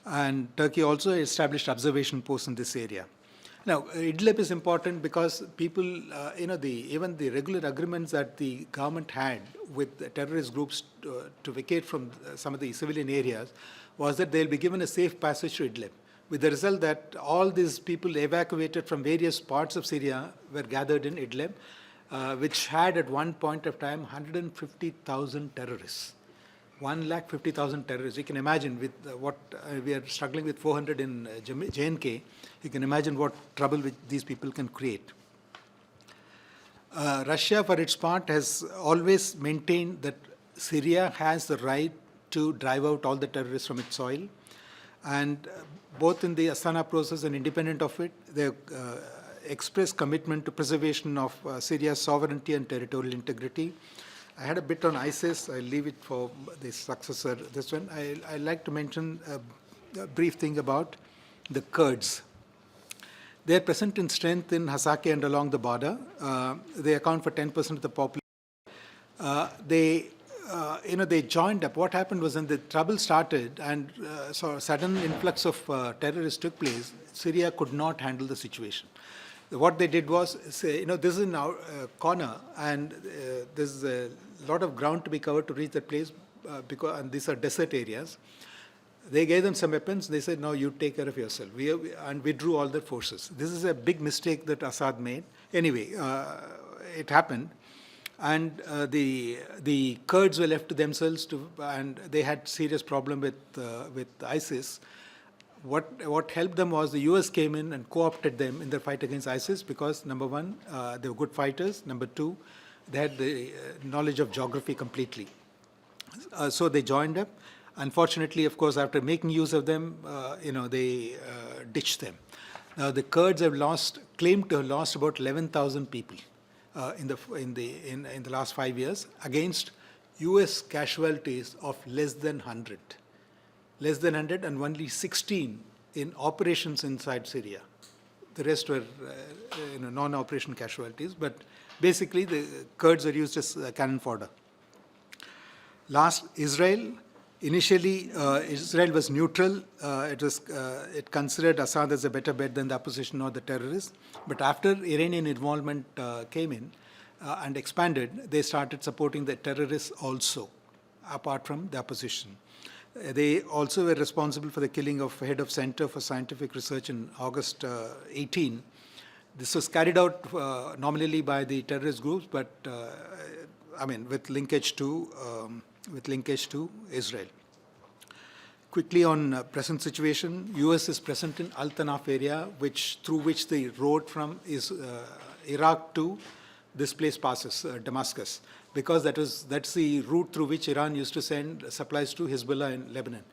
And Turkey also established observation posts in this area. Now, Idlib is important because people, even the regular agreements that the government had with the terrorist groups to vacate from some of the civilian areas was that they'll be given a safe passage to Idlib, with the result that all these people evacuated from various parts of Syria were gathered in Idlib, which had at one point of time 150,000 terrorists. 150,000 terrorists. You can imagine with what we are struggling with 400 in J&K, you can imagine what trouble these people can create. Russia, for its part, has always maintained that Syria has the right to drive out all the terrorists from its soil. And both in the Astana process and independent of it, they expressed commitment to preservation of Syria's sovereignty and territorial integrity. I had a bit on ISIS. I'll leave it for the successor, this one. I'd like to mention a brief thing about the Kurds. They are present in strength in Hasaki and along the border. They account for 10% of the population. They joined up. What happened was when the trouble started and so a sudden influx of terrorists took place, Syria could not handle the situation. What they did was say, this is in our corner, and there's a lot of ground to be covered to reach that place, and these are desert areas. They gave them some weapons. They said, no, you take care of yourself. And withdrew all their forces. This is a big mistake that Assad made. Anyway, it happened. And the Kurds were left to themselves, and they had serious problem with ISIS. What helped them was the US came in and co-opted them in their fight against ISIS because, number one, they were good fighters. Number two, they had the knowledge of geography completely. So they joined up. Unfortunately, of course, after making use of them, they ditched them. Now, the Kurds have claimed to have lost about 11,000 people in the last 5 years against US casualties of less than 100. Less than 100 and only 16 in operations inside Syria. The rest were non-operation casualties, but basically the Kurds are used as cannon fodder. Last, Israel. Initially, Israel was neutral. It considered Assad as a better bet than the opposition or the terrorists. But after Iranian involvement came in and expanded, they started supporting the terrorists also, apart from the opposition. They also were responsible for the killing of head of Center for Scientific Research in August 18. This was carried out nominally by the terrorist groups, but with linkage to Israel. Quickly on present situation, US is present in Al Tanaf area, through which the road from Iraq to this place passes, Damascus, because that's the route through which Iran used to send supplies to Hezbollah in Lebanon.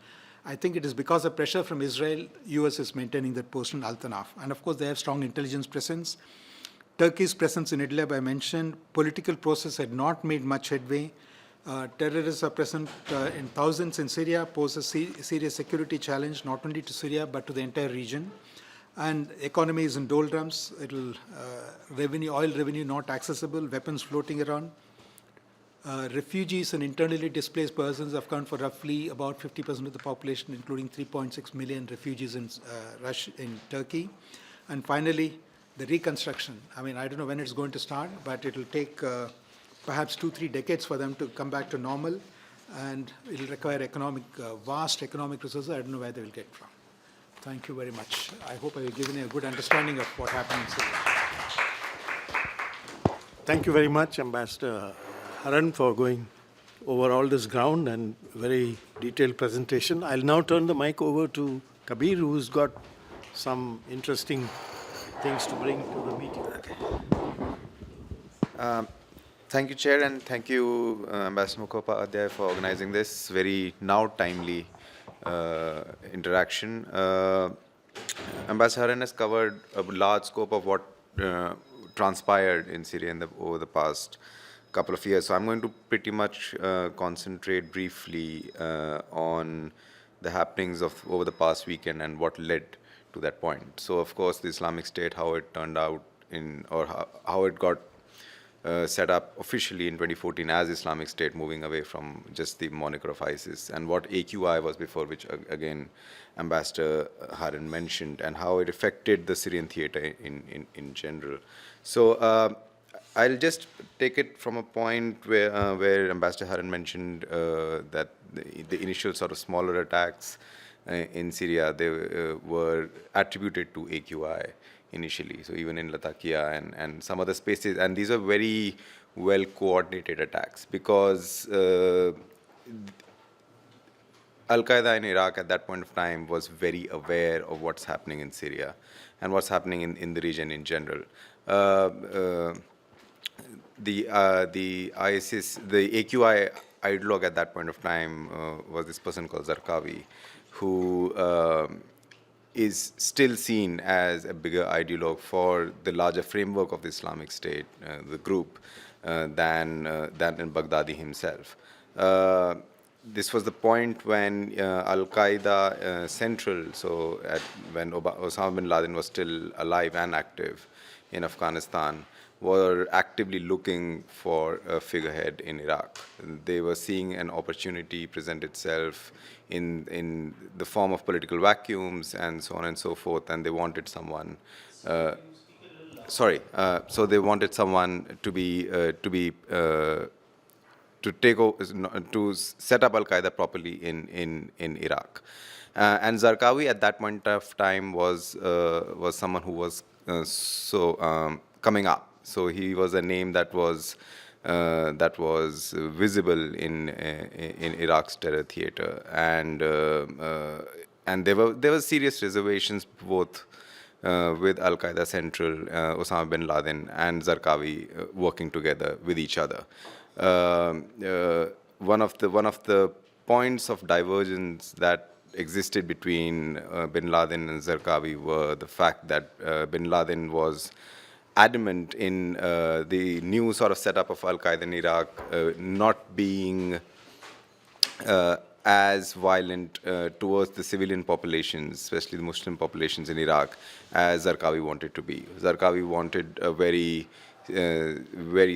I think it is because of pressure from Israel, US is maintaining that post in Al Tanaf. And of course, they have strong intelligence presence. Turkey's presence in Idlib, I mentioned. Political process had not made much headway. Terrorists are present in thousands in Syria, pose a serious security challenge, not only to Syria, but to the entire region. And economy is in doldrums. Oil revenue not accessible, weapons floating around. Refugees and internally displaced persons account for roughly about 50% of the population, including 3.6 million refugees in Turkey. And finally, the reconstruction. I don't know when it's going to start, but it will take perhaps 2-3 decades for them to come back to normal, and it will require vast economic resources. I don't know where they will get from. Thank you very much. I hope I have given you a good understanding of what happened in Syria. Thank you very much, Ambassador Haran, for going over all this ground and very detailed presentation. I'll now turn the mic over to Kabir, who's got some interesting things to bring to the meeting. Thank you, Chair, and thank you, Ambassador Mukhopadhyay, for organizing this very now timely interaction. Ambassador Haran has covered a large scope of what transpired in Syria over the past couple of years. So I'm going to pretty much concentrate briefly on the happenings of over the past weekend and what led to that point. So of course, the Islamic State, how it turned out or how it got set up officially in 2014 as Islamic State, moving away from just the moniker of ISIS, and what AQI was before, which again Ambassador Harun mentioned, and how it affected the Syrian theater in general. So I'll just take it from a point where Ambassador Harun mentioned that the initial sort of smaller attacks in Syria, they were attributed to AQI initially. So even in Latakia and some other spaces, and these are very well coordinated attacks because Al-Qaeda in Iraq at that point of time was very aware of what's happening in Syria and what's happening in the region in general. The ISIS, the AQI ideologue at that point of time was this person called Zarqawi, who is still seen as a bigger ideologue for the larger framework of the Islamic State, the group, than al-Baghdadi himself. This was the point when Al-Qaeda Central, so when Osama bin Laden was still alive and active in Afghanistan, were actively looking for a figurehead in Iraq. They were seeing an opportunity present itself in the form of political vacuums and so on and so forth, and they wanted someone. So they wanted someone to take over, to set up Al-Qaeda properly in Iraq. And Zarqawi at that point of time was someone who was coming up. So he was a name that was visible in Iraq's terror theater, and there were serious reservations both with Al-Qaeda Central, Osama bin Laden, and Zarqawi working together with each other. One of the points of divergence that existed between bin Laden and Zarqawi were the fact that bin Laden was adamant in the new sort of setup of Al-Qaeda in Iraq not being as violent towards the civilian populations, especially the Muslim populations in Iraq, as Zarqawi wanted to be. Zarqawi wanted a very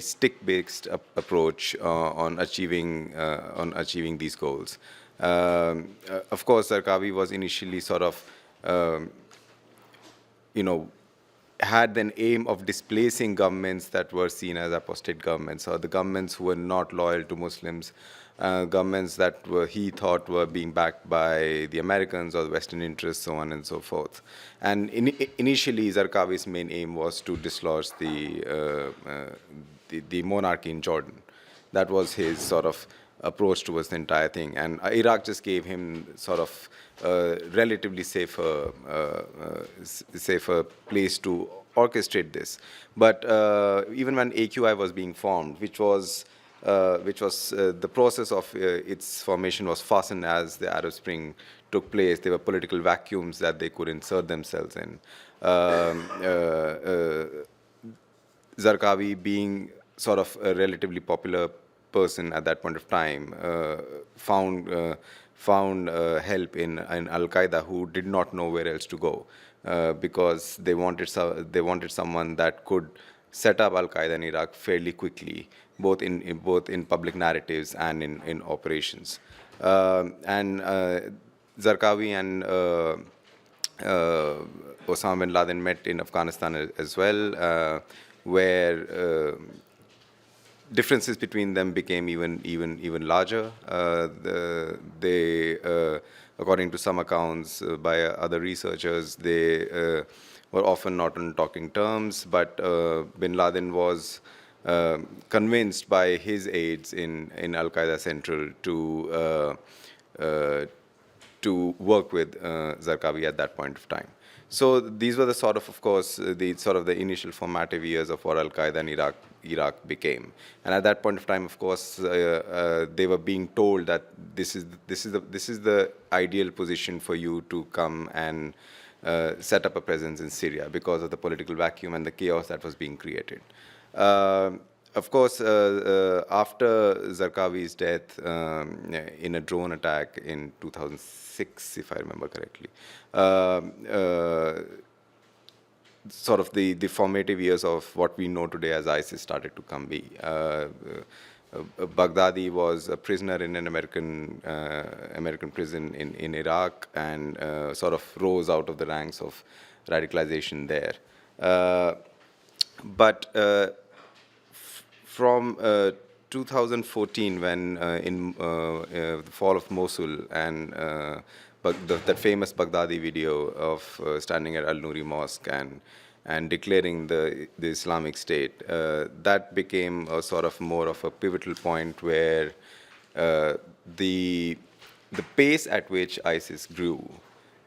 stick-based approach on achieving these goals. Of course, Zarqawi was initially sort of, had an aim of displacing governments that were seen as apostate governments, or the governments who were not loyal to Muslims, governments that he thought were being backed by the Americans or the Western interests, so on and so forth. And initially, Zarqawi's main aim was to dislodge the monarchy in Jordan. That was his sort of approach towards the entire thing. And Iraq just gave him sort of relatively safer place to orchestrate this. But even when AQI was being formed, which was the process of its formation was fastened as the Arab Spring took place. There were political vacuums that they could insert themselves in. Zarqawi, being sort of a relatively popular person at that point of time, found help in Al-Qaeda, who did not know where else to go, because they wanted someone that could set up Al-Qaeda in Iraq fairly quickly, both in public narratives and in operations. And Zarqawi and Osama bin Laden met in Afghanistan as well, where differences between them became even larger. According to some accounts by other researchers, they were often not on talking terms, but bin Laden was convinced by his aides in Al-Qaeda Central to work with Zarqawi at that point of time. So these were the sort of course, the initial formative years of what Al-Qaeda in Iraq became. And at that point of time, of course, they were being told that this is the ideal position for you to come and set up a presence in Syria because of the political vacuum and the chaos that was being created. Of course, after Zarqawi's death in a drone attack in 2006, if I remember correctly, sort of the formative years of what we know today as ISIS started to come be. Baghdadi was a prisoner in an American prison in Iraq and sort of rose out of the ranks of radicalization there. But from 2014, when in the fall of Mosul and that famous Baghdadi video of standing at Al-Nuri Mosque and declaring the Islamic State, that became a sort of more of a pivotal point where the pace at which ISIS grew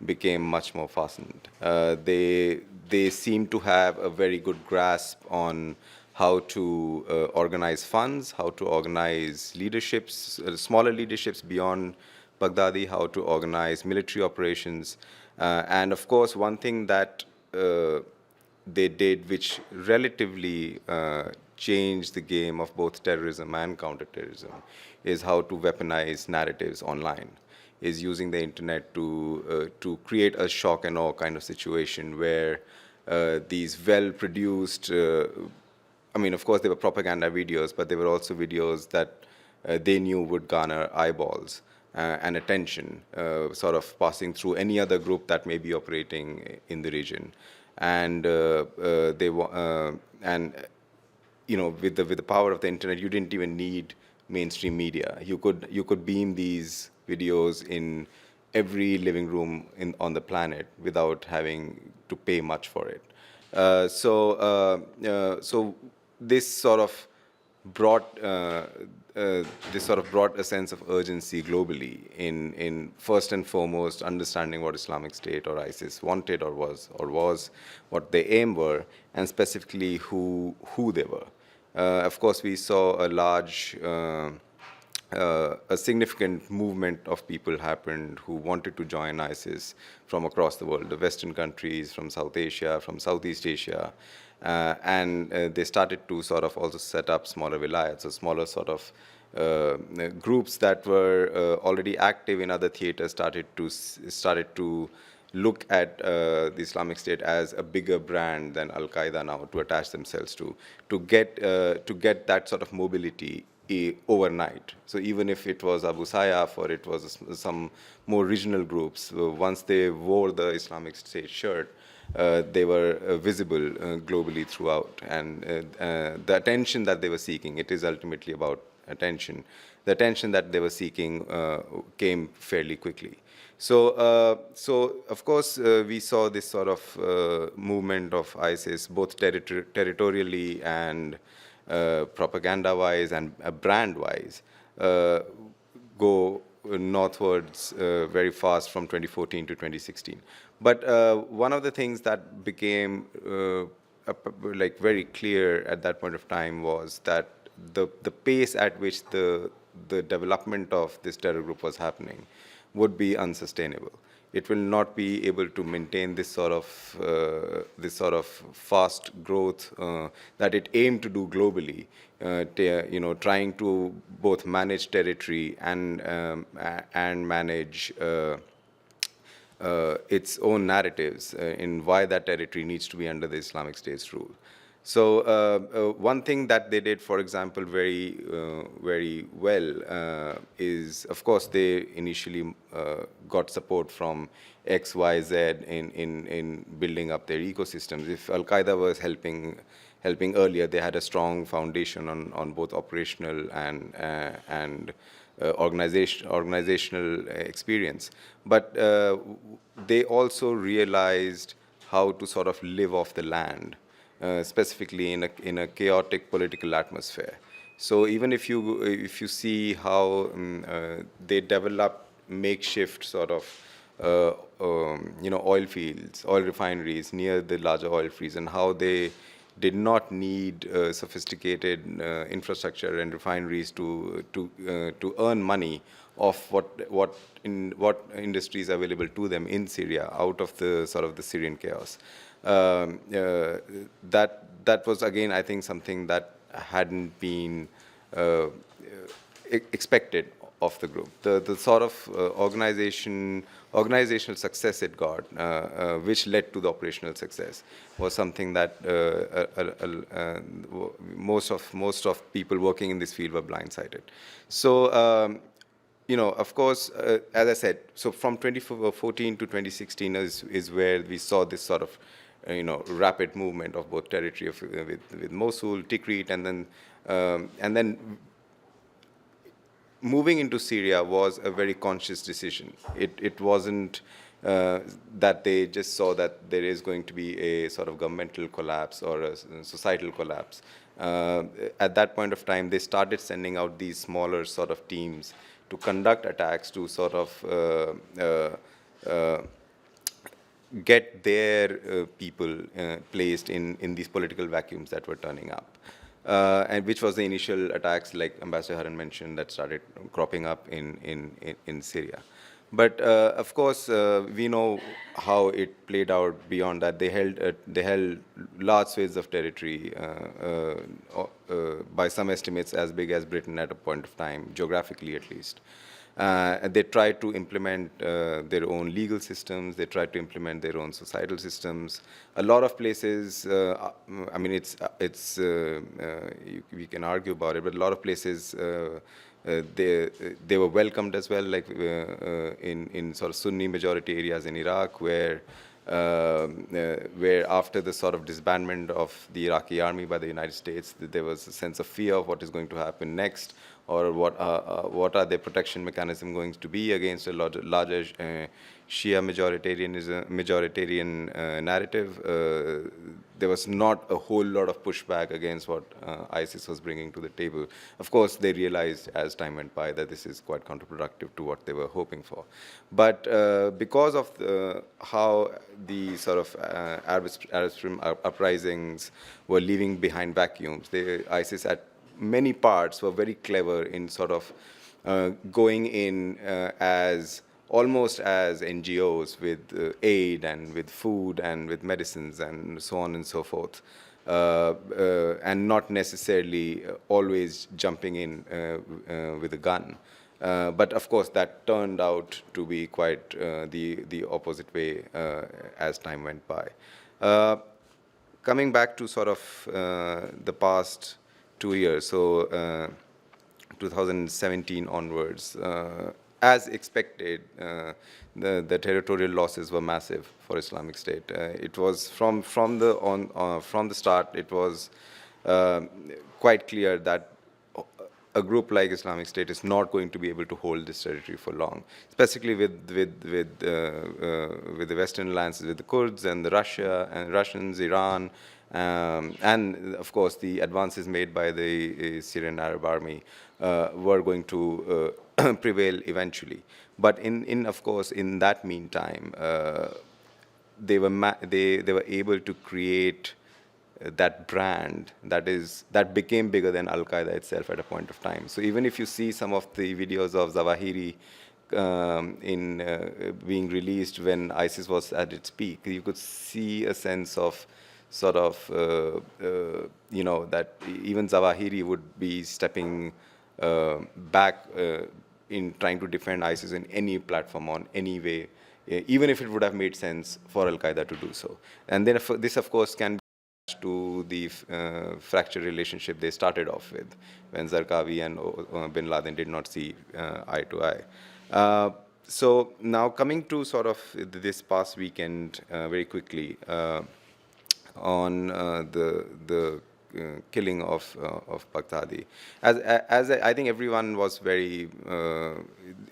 became much more fastened. They seem to have a very good grasp on how to organize funds, how to organize leaderships, smaller leaderships beyond Baghdadi, how to organize military operations. And of course, one thing that they did which relatively changed the game of both terrorism and counterterrorism is how to weaponize narratives online, is using the internet to create a shock and awe kind of situation where these well-produced, I mean, of course, they were propaganda videos, but they were also videos that they knew would garner eyeballs and attention, sort of passing through any other group that may be operating in the region. And with the power of the internet, you didn't even need mainstream media. You could beam these videos in every living room on the planet without having to pay much for it. So this sort of brought a sense of urgency globally in first and foremost understanding what Islamic State or ISIS wanted or was what their aim were, and specifically who they were. Of course, we saw a significant movement of people happened who wanted to join ISIS from across the world, the Western countries, from South Asia, from Southeast Asia. And they started to sort of also set up smaller wilayats, so smaller sort of groups that were already active in other theaters started to look at the Islamic State as a bigger brand than Al-Qaeda now to attach themselves to get that sort of mobility overnight. So even if it was Abu Sayyaf or it was some more regional groups, once they wore the Islamic State shirt, they were visible globally throughout. And the attention that they were seeking, it is ultimately about attention. The attention that they were seeking came fairly quickly. So of course, we saw this sort of movement of ISIS, both territorially and propaganda-wise and brand-wise, go northwards very fast from 2014 to 2016. But one of the things that became very clear at that point of time was that the pace at which the development of this terror group was happening would be unsustainable. It will not be able to maintain this sort of fast growth that it aimed to do globally. Trying to both manage territory and manage its own narratives in why that territory needs to be under the Islamic State's rule. So one thing that they did, for example, very well is, of course, they initially got support from X, Y, Z in building up their ecosystems. If Al-Qaeda was helping earlier, they had a strong foundation on both operational and organizational experience. But they also realized how to sort of live off the land. Specifically in a chaotic political atmosphere. So even if you see how they developed makeshift sort of oil fields, oil refineries near the larger oil fields, and how they did not need sophisticated infrastructure and refineries to earn money of what industries are available to them in Syria out of the sort of the Syrian chaos. That was again, I think, something that hadn't been expected of the group. The sort of organizational success it got, which led to the operational success, was something that most of people working in this field were blindsided. So, of course, as I said, so from 2014 to 2016 is where we saw this sort of, rapid movement of both territory with Mosul, Tikrit, and then moving into Syria was a very conscious decision. It wasn't that they just saw that there is going to be a sort of governmental collapse or a societal collapse. At that point of time, they started sending out these smaller sort of teams to conduct attacks, to sort of get their people placed in these political vacuums that were turning up. And which was the initial attacks, like Ambassador Haran mentioned, that started cropping up in Syria. But of course, we know how it played out beyond that. They held large swathes of territory, by some estimates as big as Britain at a point of time, geographically at least. They tried to implement their own legal systems. They tried to implement their own societal systems. A lot of places, I mean, we can argue about it, but a lot of places they were welcomed as well, like in sort of Sunni majority areas in Iraq, where after the sort of disbandment of the Iraqi army by the United States, there was a sense of fear of what is going to happen next, or what are their protection mechanism going to be against a larger Shia majoritarian narrative. There was not a whole lot of pushback against what ISIS was bringing to the table. Of course, they realized as time went by that this is quite counterproductive to what they were hoping for. But because of how the sort of Arab Spring uprisings were leaving behind vacuums, ISIS at many parts were very clever in sort of going in as almost as NGOs with aid and with food and with medicines and so on and so forth, and not necessarily always jumping in with a gun. But of course, that turned out to be quite the opposite way as time went by. Coming back to sort of the past 2 years, so 2017 onwards, as expected, the territorial losses were massive for Islamic State. It was from the start. It was quite clear that a group like Islamic State is not going to be able to hold this territory for long, especially with the Western alliances, with the Kurds and the Russians, Iran, and of course the advances made by the Syrian Arab Army were going to prevail eventually. But of course, in that meantime, they were able to create that brand that became bigger than Al-Qaeda itself at a point of time. So even if you see some of the videos of Zawahiri being released when ISIS was at its peak, you could see a sense of sort of, that even Zawahiri would be stepping back in trying to defend ISIS in any platform, on any way, even if it would have made sense for Al-Qaeda to do so. And then this, of course, can be to the fractured relationship they started off with when Zarqawi and bin Laden did not see eye to eye. So now coming to sort of this past weekend very quickly, on the killing of Baghdadi. As I think everyone was very,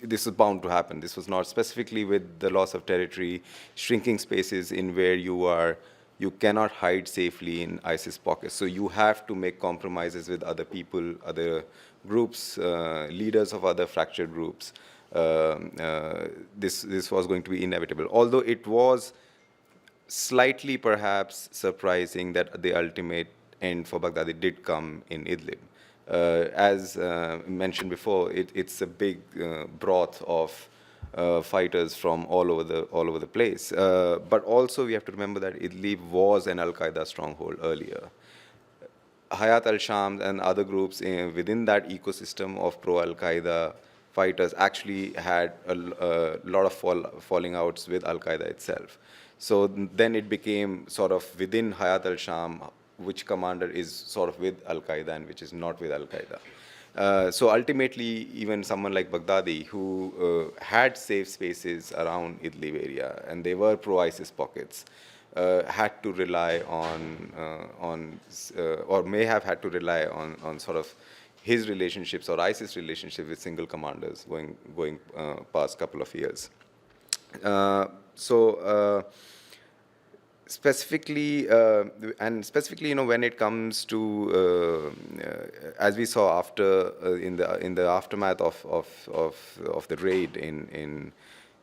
this was bound to happen. This was not specifically with the loss of territory, shrinking spaces in where you cannot hide safely in ISIS pockets. So you have to make compromises with other people, other groups, leaders of other fractured groups. This was going to be inevitable. Although it was slightly perhaps surprising that the ultimate end for Baghdadi did come in Idlib, As mentioned before, it's a big broth of fighters from all over the place. But also we have to remember that Idlib was an Al-Qaeda stronghold earlier. Hayat al-Sham and other groups within that ecosystem of pro-Al-Qaeda fighters actually had a lot of falling outs with Al-Qaeda itself. So then it became sort of within Hayat al-Sham, which commander is sort of with Al-Qaeda and which is not with Al-Qaeda. So ultimately, even someone like Baghdadi, who had safe spaces around Idlib area, and they were pro-ISIS pockets, had to rely or may have had to rely on sort of his relationships or ISIS relationship with single commanders going past couple of years. Specifically, when it comes to, as we saw after in the aftermath of the raid in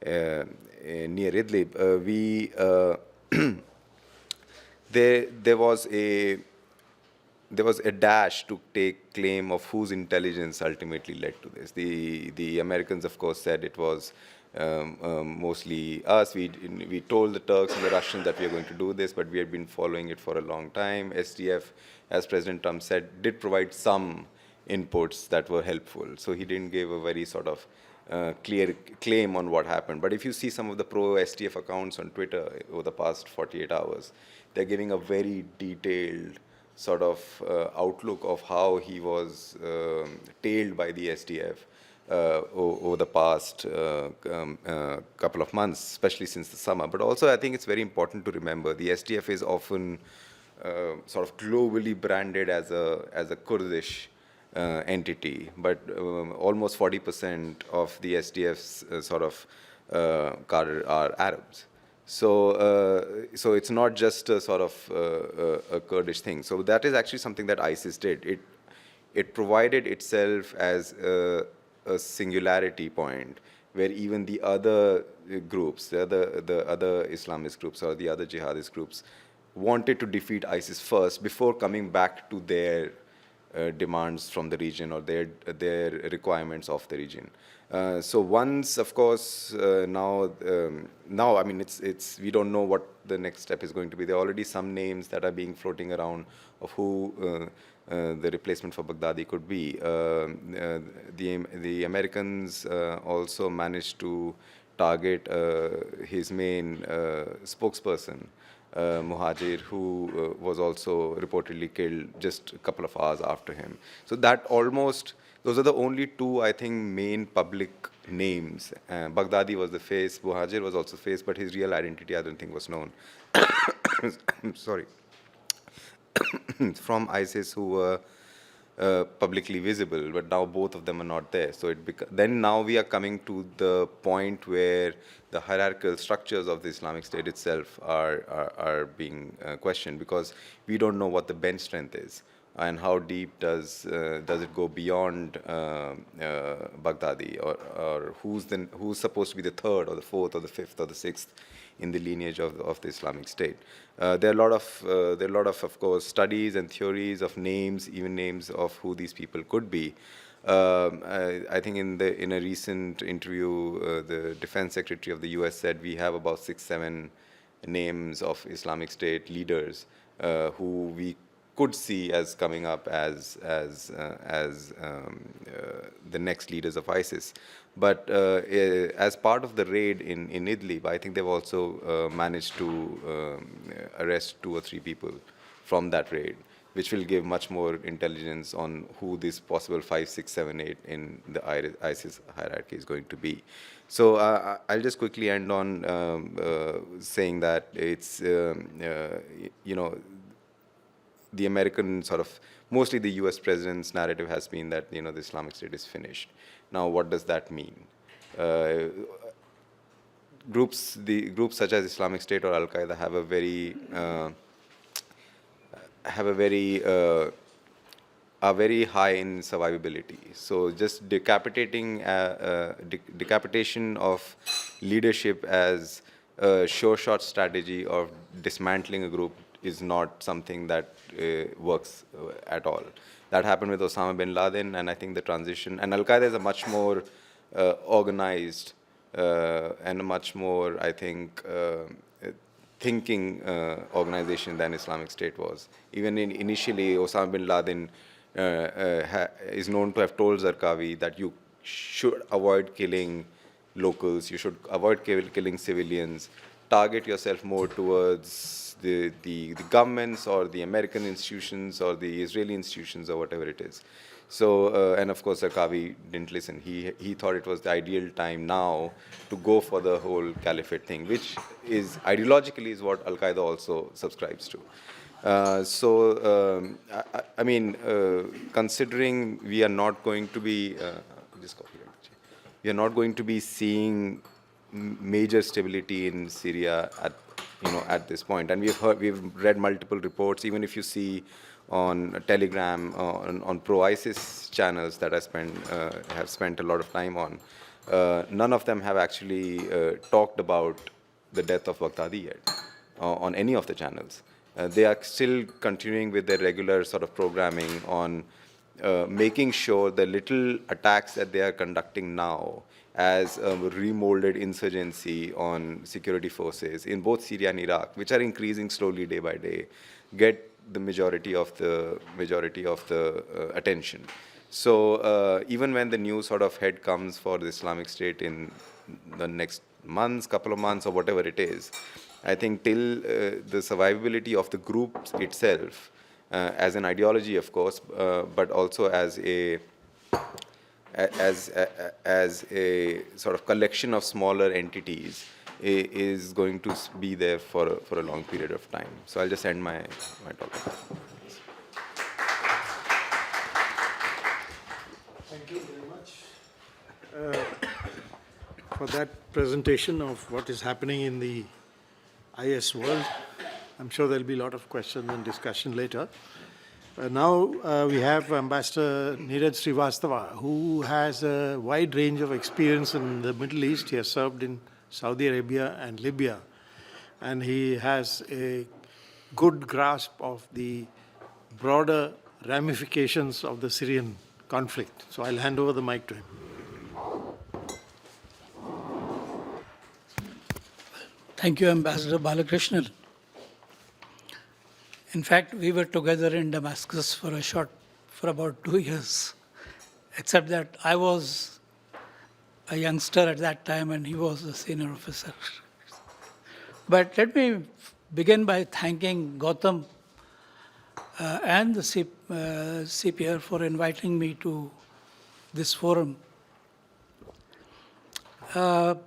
near Idlib, there was a dash to take claim of whose intelligence ultimately led to this. The Americans, of course, said it was mostly us. We told the Turks and the Russians that we are going to do this, but we had been following it for a long time. SDF, as President Trump said, did provide some inputs that were helpful. So he didn't give a very sort of clear claim on what happened. But if you see some of the pro-SDF accounts on Twitter over the past 48 hours, they're giving a very detailed sort of outlook of how he was tailed by the SDF over the past couple of months, especially since the summer. But also, I think it's very important to remember the SDF is often sort of globally branded as a Kurdish entity, but almost 40% of the SDF's sort of cadre are Arabs. So it's not just a sort of a Kurdish thing. So that is actually something that ISIS did. It provided itself as a singularity point where even the other groups, the other Islamist groups or the other jihadist groups wanted to defeat ISIS first before coming back to their demands from the region or their requirements of the region. So once, of course, now I mean, we don't know what the next step is going to be. There are already some names that are being floating around of who the replacement for Baghdadi could be. The Americans also managed to target his main spokesperson, Muhajir, who was also reportedly killed just a couple of hours after him. So those are the only two, I think, main public names. Baghdadi was the face, Muhajir was also face, but his real identity, I don't think, was known. Sorry. From ISIS who were publicly visible, but now both of them are not there. So then now we are coming to the point where the hierarchical structures of the Islamic State itself are being questioned, because we don't know what the bench strength is and how deep does it go beyond Baghdadi, or who's supposed to be the third or the fourth or the fifth or the sixth in the lineage of the Islamic State. There are a lot of course, studies and theories of names, even names of who these people could be. I think in a recent interview, the Defense Secretary of the U.S. said we have about 6-7 names of Islamic State leaders who we could see as coming up as the next leaders of ISIS. But as part of the raid in Idlib, I think they've also managed to arrest 2 or 3 people from that raid, which will give much more intelligence on who this possible 5, 6, 7, 8 in the ISIS hierarchy is going to be. So I'll just quickly end on saying that it's, the American sort of, mostly the US president's narrative has been that, the Islamic State is finished. Now, what does that mean? Groups such as Islamic State or Al-Qaeda are very high in survivability. So just decapitation of leadership as a sure shot strategy of dismantling a group is not something that works at all. That happened with Osama bin Laden, and I think the transition, and Al-Qaeda is a much more organized and a much more, I think, thinking organization than Islamic State was. Even initially, Osama bin Laden is known to have told Zarqawi that you should avoid killing locals, you should avoid killing civilians, target yourself more towards the governments or the American institutions or the Israeli institutions or whatever it is. So, and of course, Zarqawi didn't listen. He thought it was the ideal time now to go for the whole caliphate thing, which is ideologically is what Al-Qaeda also subscribes to. I mean, considering we are not going to be, we are not going to be seeing major stability in Syria at this point, and we've read multiple reports. Even if you see on Telegram, on pro-ISIS channels that I have spent a lot of time on, none of them have actually talked about the death of Baghdadi yet on any of the channels. They are still continuing with their regular sort of programming on making sure the little attacks that they are conducting now as a remolded insurgency on security forces in both Syria and Iraq, which are increasing slowly day by day, get the majority of the attention. So even when the new sort of head comes for the Islamic State in the next months, couple of months, or whatever it is, I think till the survivability of the group itself, as an ideology, of course, but also as a sort of collection of smaller entities, is going to be there for a long period of time. So I'll just end my talk. Thank you very much for that presentation of what is happening in the IS world. I'm sure there'll be a lot of questions and discussion later. Now we have Ambassador Neeraj Srivastava, who has a wide range of experience in the Middle East. He has served in Saudi Arabia and Libya, and he has a good grasp of the broader ramifications of the Syrian conflict. So I'll hand over the mic to him. Thank you, Ambassador Balakrishnan. In fact, we were together in Damascus for about 2 years, except that I was a youngster at that time and he was a senior officer. But let me begin by thanking Gautam and the CPR for inviting me to this forum. I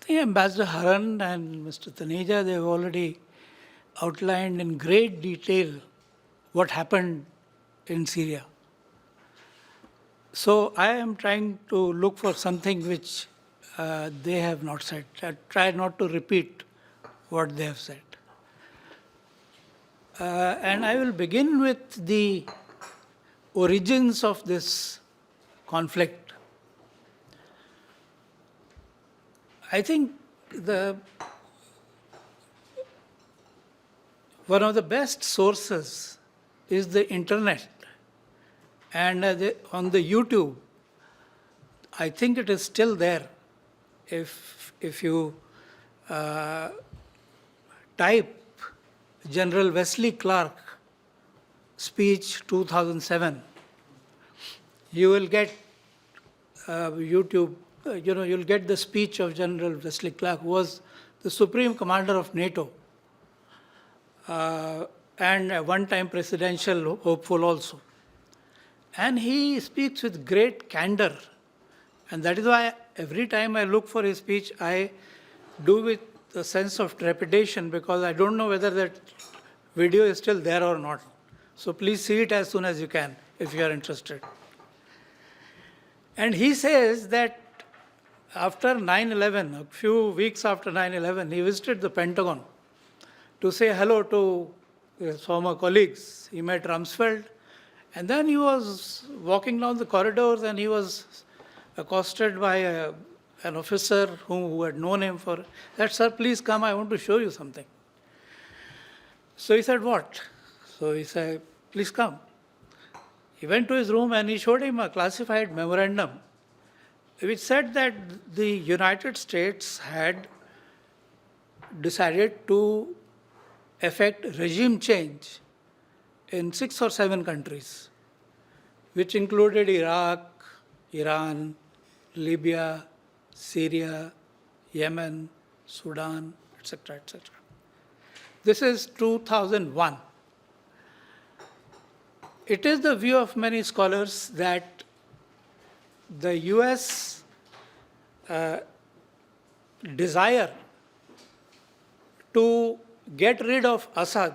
think Ambassador Haran and Mr. Taneja, they've already outlined in great detail what happened in Syria. So I am trying to look for something which they have not said. I try not to repeat what they have said. And I will begin with the origins of this conflict. I think one of the best sources is the internet. And on the YouTube, I think it is still there. If you type General Wesley Clark speech 2007, you will get YouTube. You'll get the speech of General Wesley Clark, who was the Supreme Commander of NATO and a one-time presidential hopeful also. And he speaks with great candor. And that is why every time I look for his speech, I do with a sense of trepidation, because I don't know whether that video is still there or not. So please see it as soon as you can, if you are interested. And he says that after 9/11, a few weeks after 9/11, he visited the Pentagon to say hello to his former colleagues. He met Rumsfeld, and then he was walking down the corridors and he was accosted by an officer who had known him for, that, "Sir, please come, I want to show you something." So he said, "What?" So he said, "Please come." He went to his room and he showed him a classified memorandum which said that the United States had decided to effect regime change in 6 or 7 countries, which included Iraq, Iran, Libya, Syria, Yemen, Sudan, etc., etc. This is 2001. It is the view of many scholars that the US desire to get rid of Assad,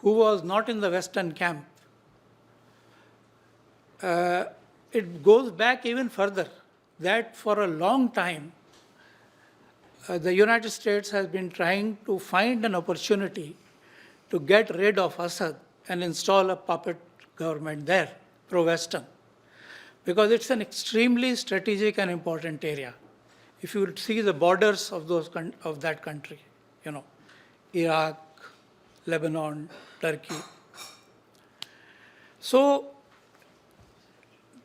who was not in the Western camp, it goes back even further, that for a long time, the United States has been trying to find an opportunity to get rid of Assad and install a puppet government there, pro-Western, because it's an extremely strategic and important area. If you see the borders of that country, Iraq, Lebanon, Turkey. So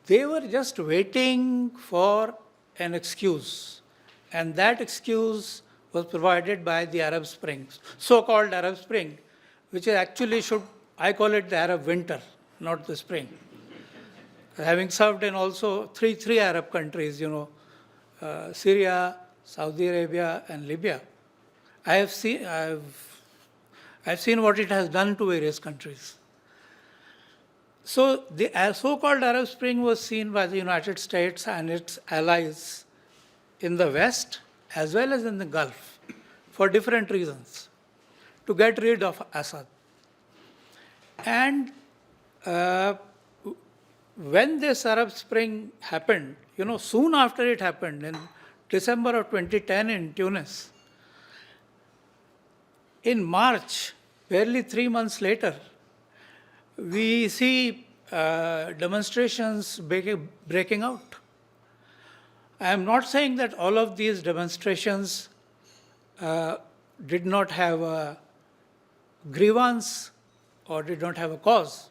they were just waiting for an excuse, and that excuse was provided by the Arab Spring, so-called Arab Spring, which actually I call it the Arab winter, not the spring. Having served in also three Arab countries, Syria, Saudi Arabia, and Libya, I've seen what it has done to various countries. So the so-called Arab Spring was seen by the United States and its allies in the West as well as in the Gulf for different reasons, to get rid of Assad. And when this Arab Spring happened, soon after it happened, in December of 2010 in Tunis, in March, barely 3 months later, we see demonstrations breaking out. I am not saying that all of these demonstrations did not have a grievance or did not have a cause.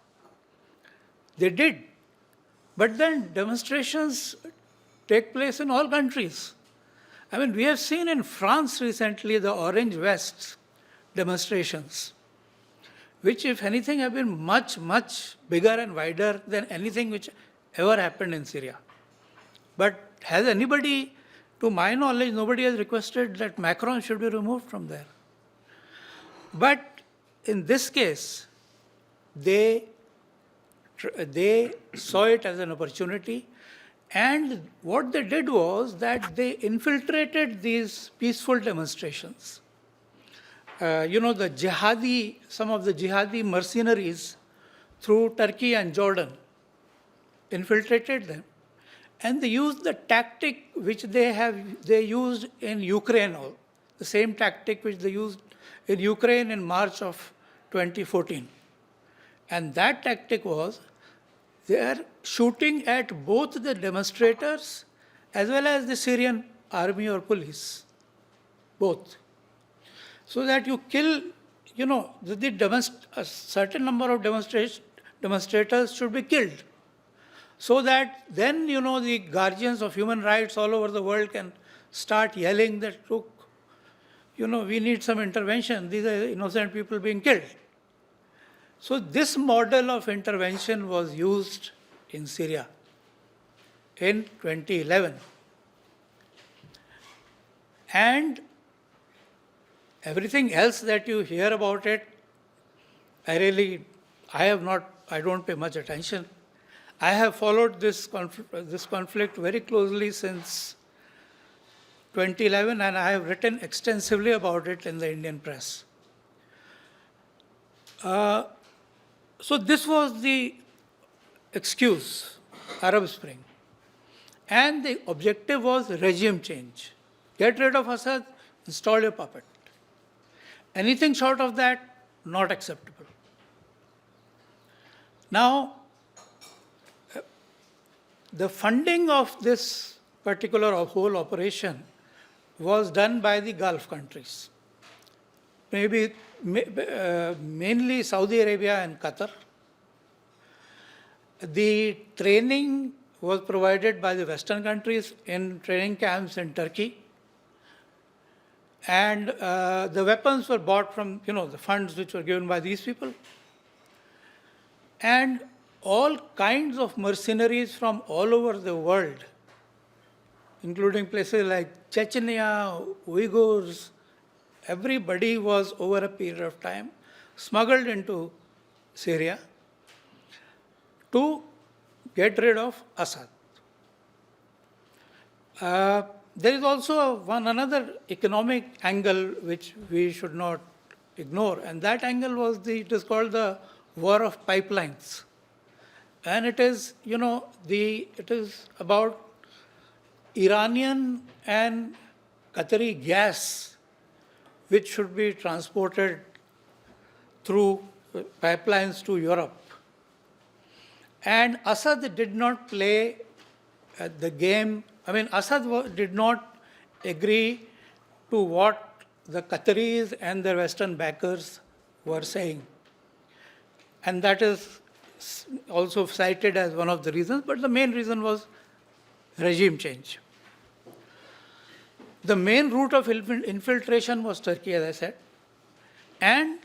They did. But then demonstrations take place in all countries. I mean, we have seen in France recently the Orange Vest demonstrations, which, if anything, have been much, much bigger and wider than anything which ever happened in Syria. But has anybody, to my knowledge, nobody has requested that Macron should be removed from there. But in this case, they saw it as an opportunity, and what they did was that they infiltrated these peaceful demonstrations. Some of the jihadi mercenaries through Turkey and Jordan infiltrated them, and they used the tactic which they used in Ukraine, the same tactic which they used in Ukraine in March of 2014. And that tactic was, they are shooting at both the demonstrators as well as the Syrian army or police, both. So that you kill, a certain number of demonstrators should be killed. So that then, the guardians of human rights all over the world can start yelling that, look, we need some intervention. These are innocent people being killed. So this model of intervention was used in Syria in 2011. And everything else that you hear about it, I don't pay much attention. I have followed this conflict very closely since 2011, and I have written extensively about it in the Indian press. So this was the excuse, Arab Spring. And the objective was regime change. Get rid of Assad, install your puppet. Anything short of that, not acceptable. Now, the funding of this particular whole operation was done by the Gulf countries. Mainly Saudi Arabia and Qatar. The training was provided by the Western countries in training camps in Turkey. And the weapons were bought from, the funds which were given by these people. And all kinds of mercenaries from all over the world, including places like Chechnya, Uyghurs, everybody was over a period of time smuggled into Syria to get rid of Assad. There is also another economic angle which we should not ignore, and that angle was it is called the war of pipelines. And it is, it is about Iranian and Qatari gas, which should be transported through pipelines to Europe. And Assad did not play the game. I mean, Assad did not agree to what the Qataris and their Western backers were saying. And that is also cited as one of the reasons, but the main reason was regime change. The main route of infiltration was Turkey, as I said. And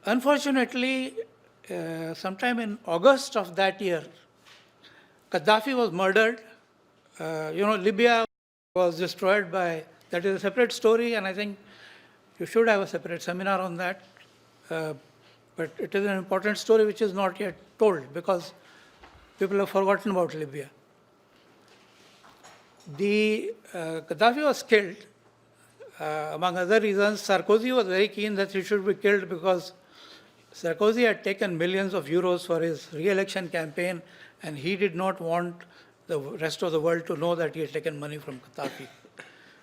unfortunately, sometime in August of that year, Gaddafi was murdered. Libya was destroyed by, that is a separate story, and I think you should have a separate seminar on that. But it is an important story which is not yet told because people have forgotten about Libya. Gaddafi was killed. Among other reasons, Sarkozy was very keen that he should be killed because Sarkozy had taken millions of euros for his re-election campaign, and he did not want the rest of the world to know that he had taken money from Gaddafi.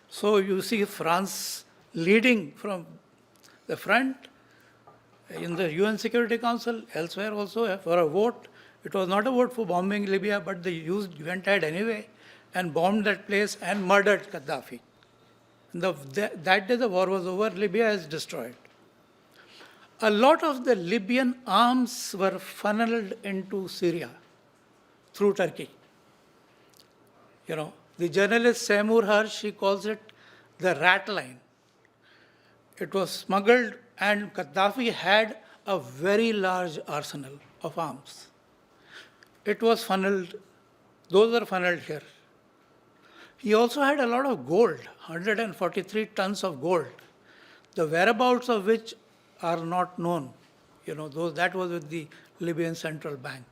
So you see France leading from the front in the UN Security Council, elsewhere also for a vote. It was not a vote for bombing Libya, but they went ahead anyway and bombed that place and murdered Gaddafi. That day the war was over, Libya is destroyed. A lot of the Libyan arms were funneled into Syria through Turkey. The journalist Seymour Hersh, he calls it the rat line. It was smuggled, and Gaddafi had a very large arsenal of arms. It was funneled, those were funneled here. He also had a lot of gold, 143 tons of gold, the whereabouts of which are not known. That was with the Libyan Central Bank.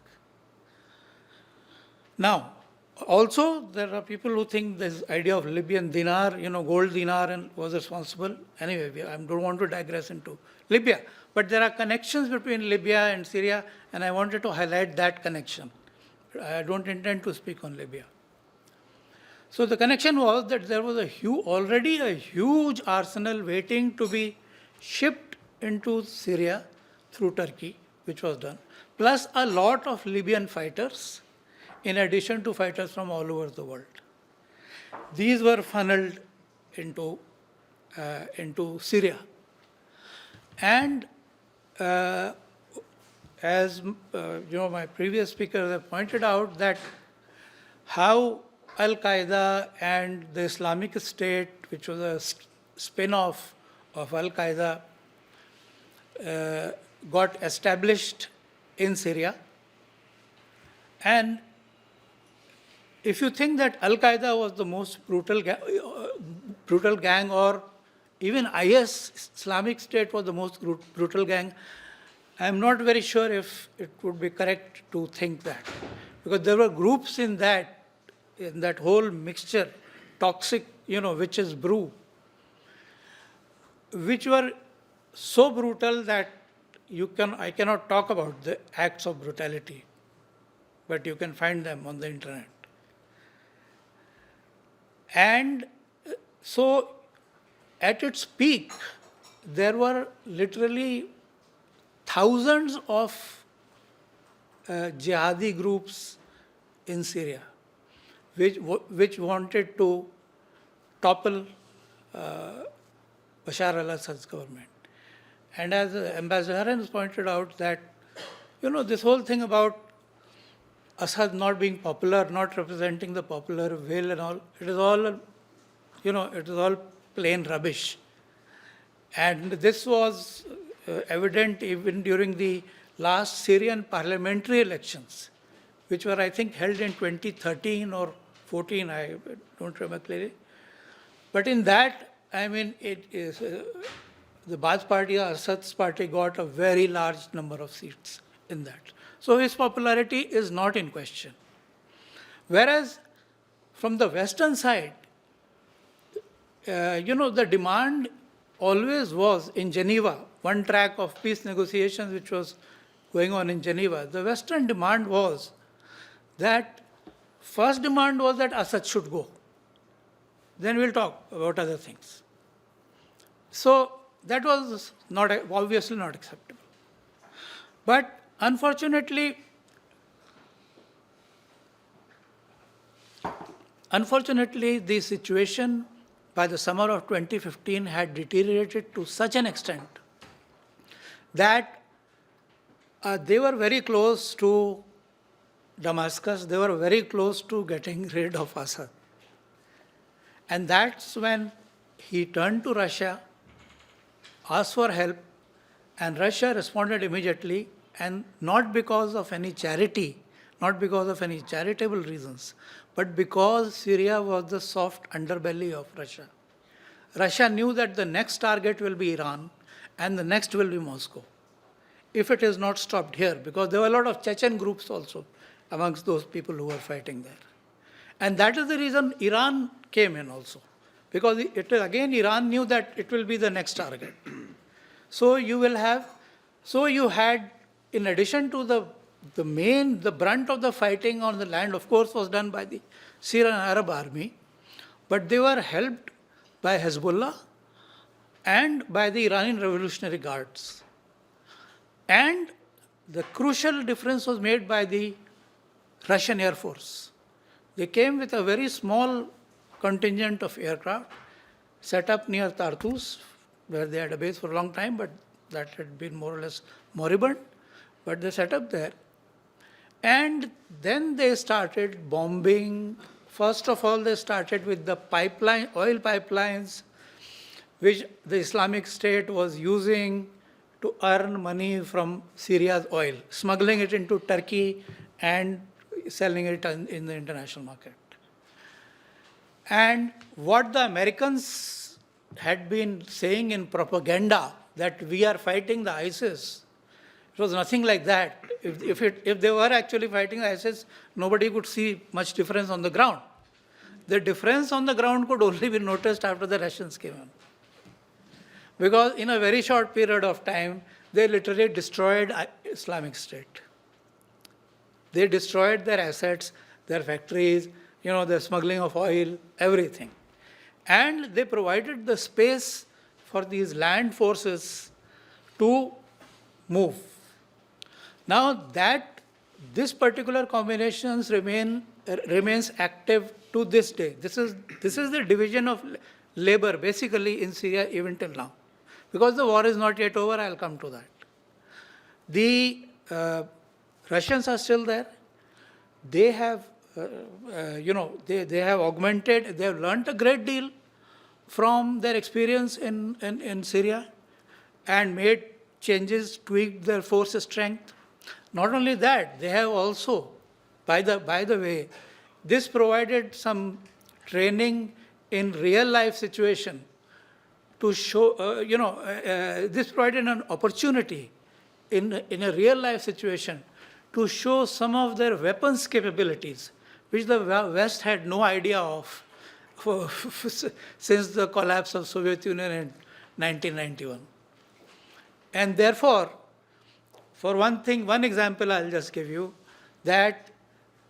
Now, also there are people who think this idea of Libyan dinar, gold dinar, and was responsible. Anyway, I don't want to digress into Libya. But there are connections between Libya and Syria, and I wanted to highlight that connection. I don't intend to speak on Libya. So the connection was that there was already a huge arsenal waiting to be shipped into Syria through Turkey, which was done, plus a lot of Libyan fighters, in addition to fighters from all over the world. These were funneled into Syria. And as my previous speakers have pointed out, that how Al-Qaeda and the Islamic State, which was a spin-off of Al-Qaeda, got established in Syria. And if you think that Al-Qaeda was the most brutal gang, or even IS, Islamic State, was the most brutal gang, I'm not very sure if it would be correct to think that. Because there were groups in that whole mixture, toxic, witch's brew, which were so brutal that I cannot talk about the acts of brutality, but you can find them on the internet. And so at its peak, there were literally thousands of jihadi groups in Syria, which wanted to topple Bashar al-Assad's government. And as Ambassador has pointed out, that This whole thing about Assad not being popular, not representing the popular will and all, it is all plain rubbish. And this was evident even during the last Syrian parliamentary elections, which were, I think, held in 2013 or 14, I don't remember clearly. But in that, it is the Baath party, Assad's party, got a very large number of seats in that. So his popularity is not in question. Whereas from the Western side, the demand always was in Geneva, one track of peace negotiations which was going on in Geneva. The Western demand was that, first demand was that Assad should go. Then we'll talk about other things. So that was obviously not acceptable. But unfortunately, the situation by the summer of 2015 had deteriorated to such an extent that they were very close to Damascus, they were very close to getting rid of Assad. And that's when he turned to Russia, asked for help, and Russia responded immediately, and not because of any charity, not because of any charitable reasons, but because Syria was the soft underbelly of Russia. Russia knew that the next target will be Iran, and the next will be Moscow, if it is not stopped here, because there were a lot of Chechen groups also amongst those people who were fighting there. And that is the reason Iran came in also, because Iran knew that it will be the next target. So you had, in addition to the brunt of the fighting on the land, of course, was done by the Syrian Arab army, but they were helped by Hezbollah and by the Iranian Revolutionary Guards. And the crucial difference was made by the Russian Air Force. They came with a very small contingent of aircraft set up near Tartus, where they had a base for a long time, but that had been more or less moribund. But they set up there. And then they started bombing. First of all, they started with the oil pipelines, which the Islamic State was using to earn money from Syria's oil, smuggling it into Turkey and selling it in the international market. And what the Americans had been saying in propaganda, that we are fighting the ISIS, it was nothing like that. If they were actually fighting the ISIS, nobody could see much difference on the ground. The difference on the ground could only be noticed after the Russians came in. Because in a very short period of time, they literally destroyed Islamic State. They destroyed their assets, their factories, the smuggling of oil, everything. And they provided the space for these land forces to move. Now this particular combination remains active to this day. This is the division of labor basically in Syria even till now. Because the war is not yet over, I'll come to that. The Russians are still there. They have, they have augmented, they have learnt a great deal from their experience in Syria and made changes, tweaked their force strength. Not only that, they have also, by the way, this provided some training in real life situation to show, this provided an opportunity in a real life situation to show some of their weapons capabilities, which the West had no idea of since the collapse of Soviet Union in 1991. And therefore, for one example I'll just give you, that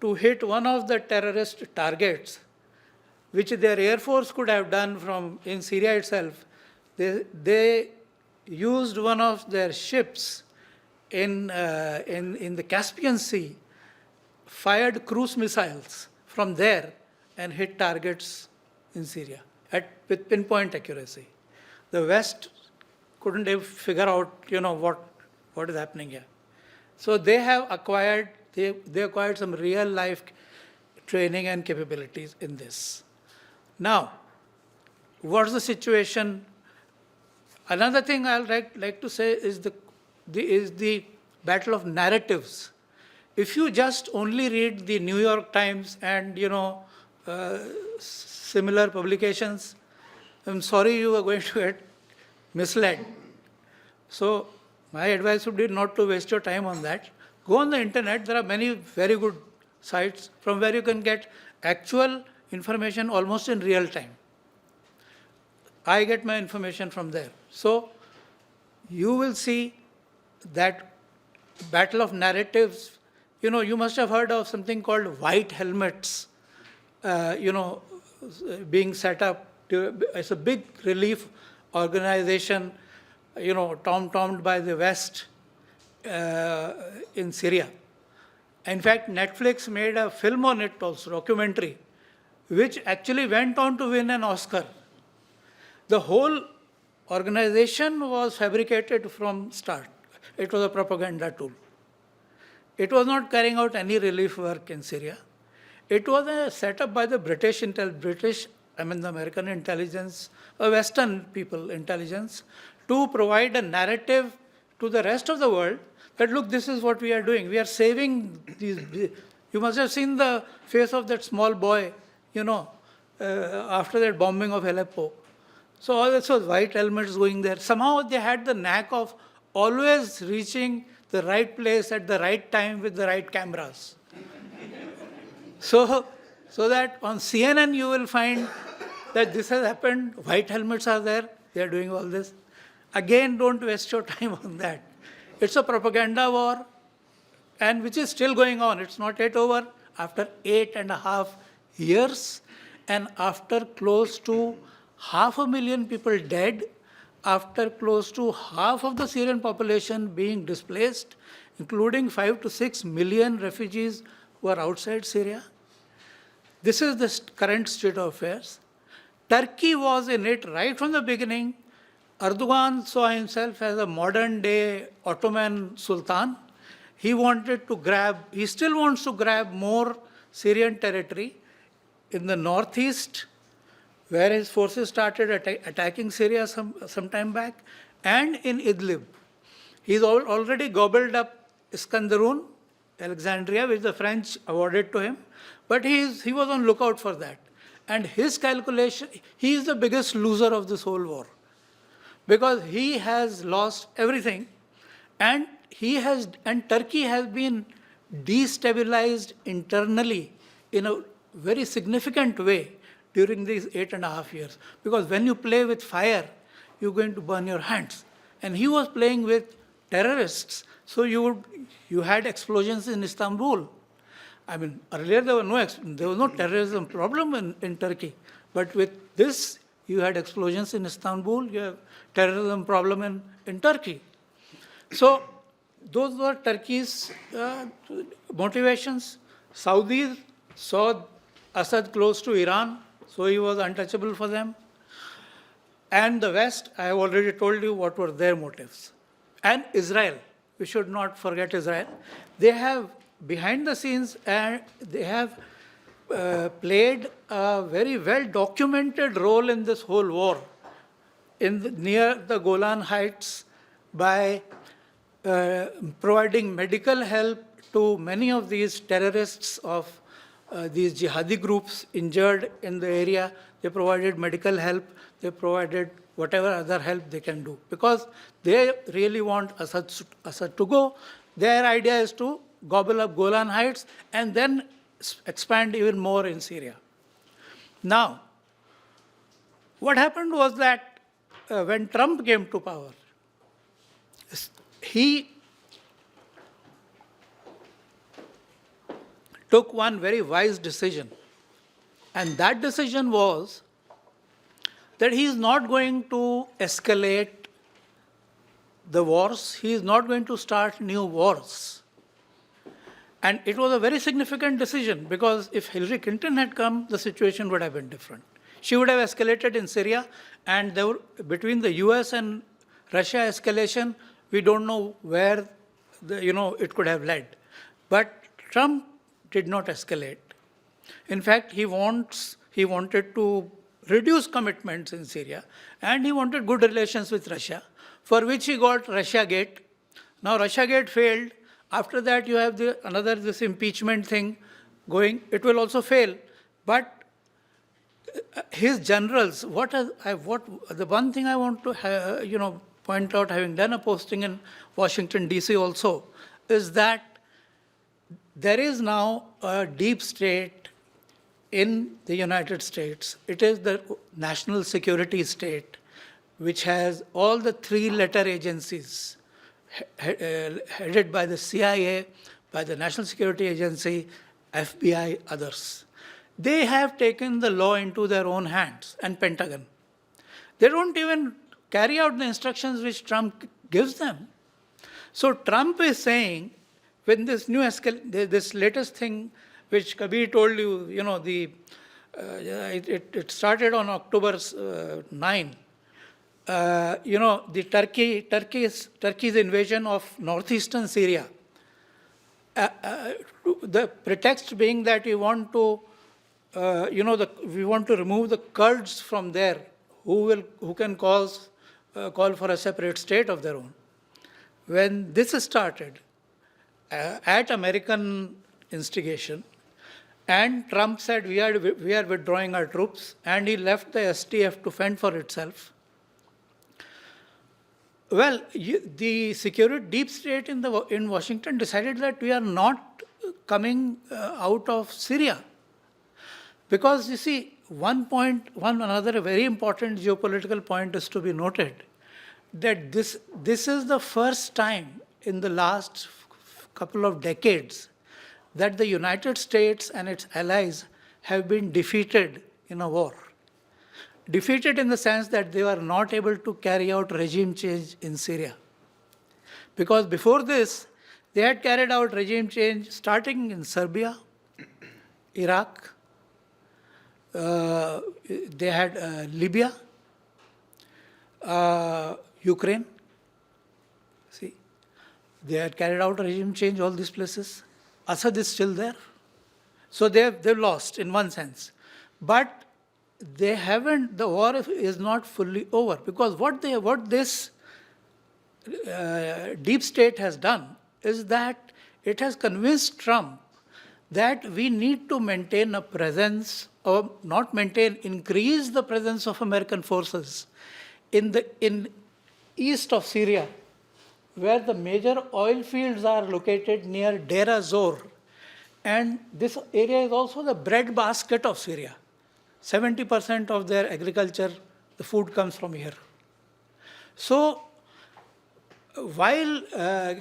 to hit one of the terrorist targets, which their air force could have done in Syria itself, they used one of their ships in the Caspian Sea, fired cruise missiles from there and hit targets in Syria with pinpoint accuracy. The West couldn't figure out, what is happening here. So they have acquired, they acquired some real life training and capabilities in this. Now, what's the situation? Another thing I'll like to say is the battle of narratives. If you just only read the New York Times and similar publications, I'm sorry you are going to get misled. So my advice would be not to waste your time on that. Go on the internet. There are many very good sites from where you can get actual information almost in real time. I get my information from there. So you will see that battle of narratives. You must have heard of something called white helmets, being set up. It's a big relief organization, tom-tommed by the West in Syria. In fact, Netflix made a film on it also, documentary, which actually went on to win an Oscar. The whole organization was fabricated from start. It was a propaganda tool. It was not carrying out any relief work in Syria. It was set up by the the American intelligence, Western people intelligence, to provide a narrative to the rest of the world that, look, this is what we are doing. We are saving these. You must have seen the face of that small boy, after that bombing of Aleppo. So all this was white helmets going there. Somehow they had the knack of always reaching the right place at the right time with the right cameras. So that on CNN you will find that this has happened, white helmets are there, they are doing all this. Again, don't waste your time on that. It's a propaganda war, and which is still going on. It's not yet over. After 8.5 years, and after close to 500,000 people dead, after close to half of the Syrian population being displaced, including 5 to 6 million refugees who are outside Syria. This is the current state of affairs. Turkey was in it right from the beginning. Erdogan saw himself as a modern-day Ottoman Sultan. He still wants to grab more Syrian territory in the northeast, where his forces started attacking Syria some time back, and in Idlib. He's already gobbled up Iskandarun, Alexandria, which the French awarded to him, but he was on lookout for that. And his calculation, he is the biggest loser of this whole war, because he has lost everything, and Turkey has been destabilized internally in a very significant way during these 8.5 years. Because when you play with fire, you're going to burn your hands. And he was playing with terrorists, so you had explosions in Istanbul. I mean, earlier there was no terrorism problem in Turkey, but with this, you had explosions in Istanbul, you have terrorism problem in Turkey. So those were Turkey's motivations. Saudis saw Assad close to Iran, so he was untouchable for them. And the West, I have already told you what were their motives. And Israel, we should not forget Israel. They have, behind the scenes, they have played a very well-documented role in this whole war near the Golan Heights by providing medical help to many of these terrorists of these jihadi groups injured in the area. They provided medical help. They provided whatever other help they can do, because they really want Assad to go. Their idea is to gobble up Golan Heights and then expand even more in Syria. Now, what happened was that when Trump came to power, he took one very wise decision. And that decision was that he is not going to escalate the wars. He is not going to start new wars. And it was a very significant decision, because if Hillary Clinton had come, the situation would have been different. She would have escalated in Syria, and between the US and Russia escalation, we don't know where it could have led. But Trump did not escalate. In fact, he wanted to reduce commitments in Syria, and he wanted good relations with Russia, for which he got Russiagate. Now Russiagate failed. After that, you have this impeachment thing going. It will also fail. But his generals, the one thing I want to point out, having done a posting in Washington D.C. also, is that there is now a deep state in the United States. It is the national security state, which has all the three-letter agencies headed by the CIA, by the National Security Agency, FBI, others. They have taken the law into their own hands, and Pentagon. They don't even carry out the instructions which Trump gives them. So Trump is saying, when this this latest thing which Kabir told you, it started on October 9. Turkey's invasion of northeastern Syria. The pretext being that we want to, we want to remove the Kurds from there, who can call for a separate state of their own. When this started, at American instigation, and Trump said we are withdrawing our troops, and he left the STF to fend for itself. Well, the security deep state in Washington decided that we are not coming out of Syria. Because you see, another very important geopolitical point is to be noted, that this is the first time in the last couple of decades that the United States and its allies have been defeated in a war. Defeated in the sense that they were not able to carry out regime change in Syria. Because before this, they had carried out regime change starting in Serbia, Iraq, they had Libya, Ukraine. See, they had carried out regime change, all these places. Assad is still there. So they've lost in one sense. But the war is not fully over, because what this deep state has done is that it has convinced Trump that we need to maintain a presence, or increase the presence of American forces in east of Syria, where the major oil fields are located near Deir ez-Zor. And this area is also the breadbasket of Syria. 70% of their agriculture, the food comes from here. So, while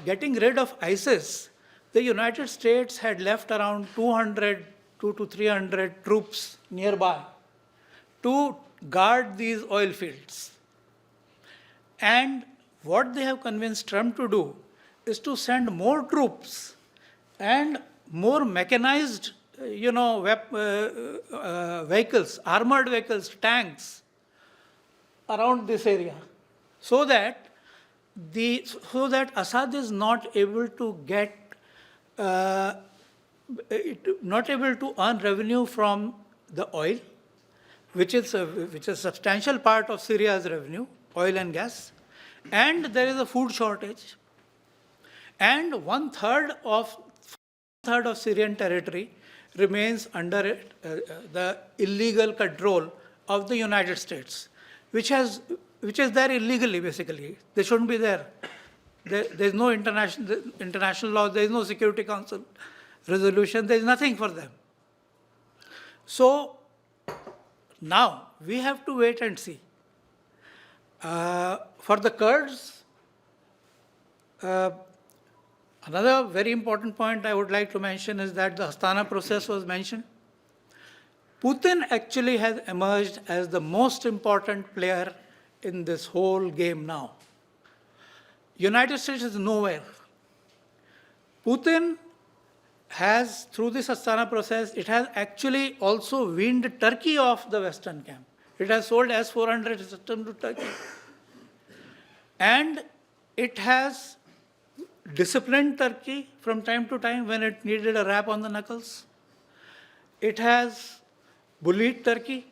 getting rid of ISIS, the United States had left around 200 to 300 troops nearby to guard these oil fields. And what they have convinced Trump to do is to send more troops and more mechanized vehicles, armored vehicles, tanks around this area, so that Assad is not able to earn revenue from the oil, which is a substantial part of Syria's revenue, oil and gas, and there is a food shortage, and one third of Syrian territory remains under the illegal control of the United States, which is there illegally, basically. They shouldn't be there. There's no international law, there's no Security Council resolution, there's nothing for them. So now we have to wait and see. For the Kurds, another very important point I would like to mention is that the Astana process was mentioned. Putin actually has emerged as the most important player in this whole game now. United States is nowhere. Putin has, through this Astana process, it has actually also weaned Turkey off the Western camp. It has sold S-400 system to Turkey. And it has disciplined Turkey from time to time when it needed a rap on the knuckles. It has bullied Turkey.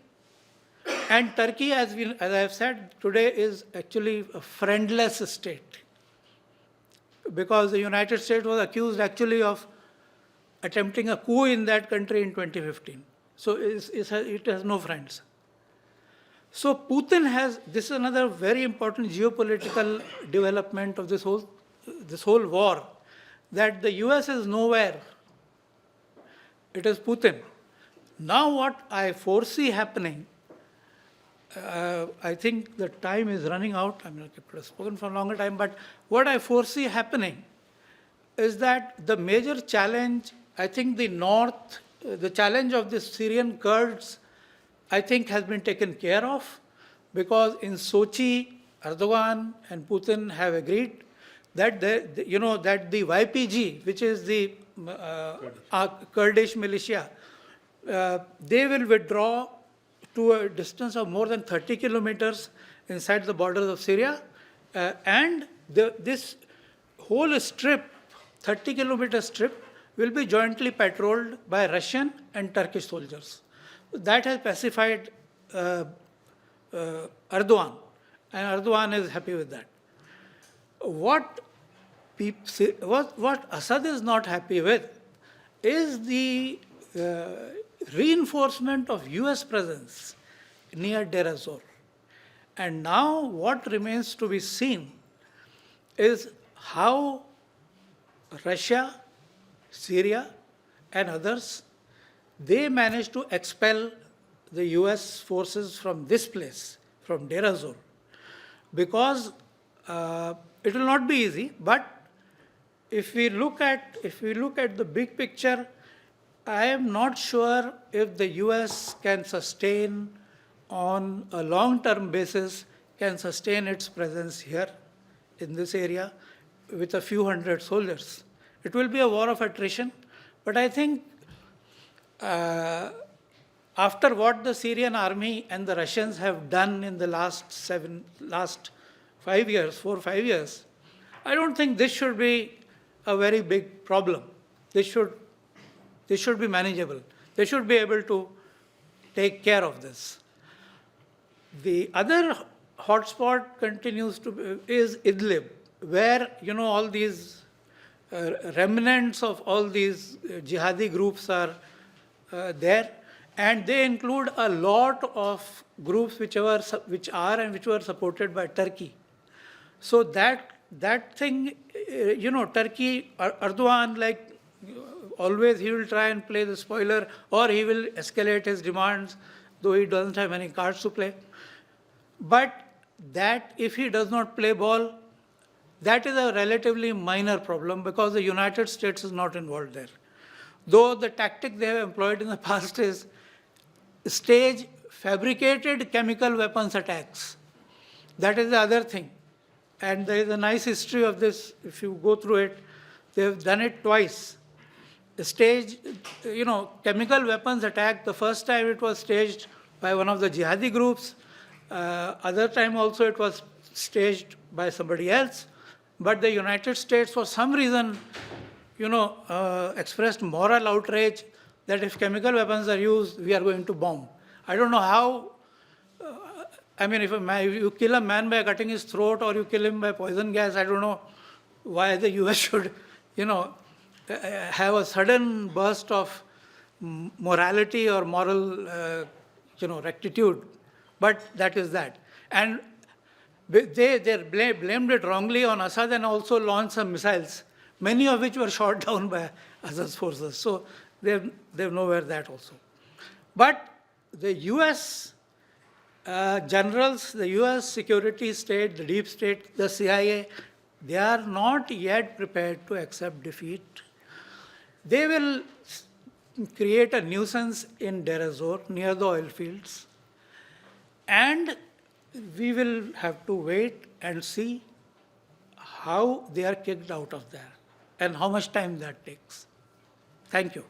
And Turkey, as I have said, today is actually a friendless state. Because the United States was accused actually of attempting a coup in that country in 2015. So it has no friends. So Putin has, this is another very important geopolitical development of this whole war, that the US is nowhere. It is Putin. Now what I foresee happening, I think the time is running out. I mean, I could have spoken for a longer time, but what I foresee happening is that the major challenge, I think the north, the challenge of the Syrian Kurds, I think has been taken care of, because in Sochi, Erdogan and Putin have agreed that that the YPG, which is the Kurdish militia, they will withdraw to a distance of more than 30 kilometers inside the borders of Syria, and this whole strip, 30-kilometer strip, will be jointly patrolled by Russian and Turkish soldiers. That has pacified Erdogan, and Erdogan is happy with that. What Assad is not happy with is the reinforcement of US presence near Deir ez-Zor. And now what remains to be seen is how Russia, Syria, and others, they managed to expel the US forces from this place, from Deir ez-Zor. Because it will not be easy, but if we look at the big picture, I am not sure if the US can sustain on a long-term basis, can sustain its presence here in this area with a few hundred soldiers. It will be a war of attrition, but I think after what the Syrian army and the Russians have done in the last 4 or 5 years, I don't think this should be a very big problem. This should be manageable. They should be able to take care of this. The other hotspot is Idlib, where all these remnants of all these jihadi groups are there, and they include a lot of groups which were supported by Turkey. So that thing, Turkey, Erdogan, like always, he will try and play the spoiler, or he will escalate his demands, though he doesn't have any cards to play. But that, if he does not play ball, that is a relatively minor problem, because the United States is not involved there. Though the tactic they have employed in the past is stage fabricated chemical weapons attacks. That is the other thing. And there is a nice history of this. If you go through it, they have done it twice. Staged, chemical weapons attack. The first time it was staged by one of the jihadi groups. Other time also it was staged by somebody else. But the United States, for some reason, expressed moral outrage that if chemical weapons are used, we are going to bomb. I don't know how. If you kill a man by cutting his throat, or you kill him by poison gas, I don't know why the US should, have a sudden burst of morality or moral, rectitude. But that is that. And they blamed it wrongly on Assad, and also launched some missiles, many of which were shot down by Assad's forces. So they've nowhere that also. But the US generals, the US security state, the deep state, the CIA, they are not yet prepared to accept defeat. They will create a nuisance in Deir ez-Zor, near the oil fields, and we will have to wait and see how they are kicked out of there and how much time that takes. Thank you.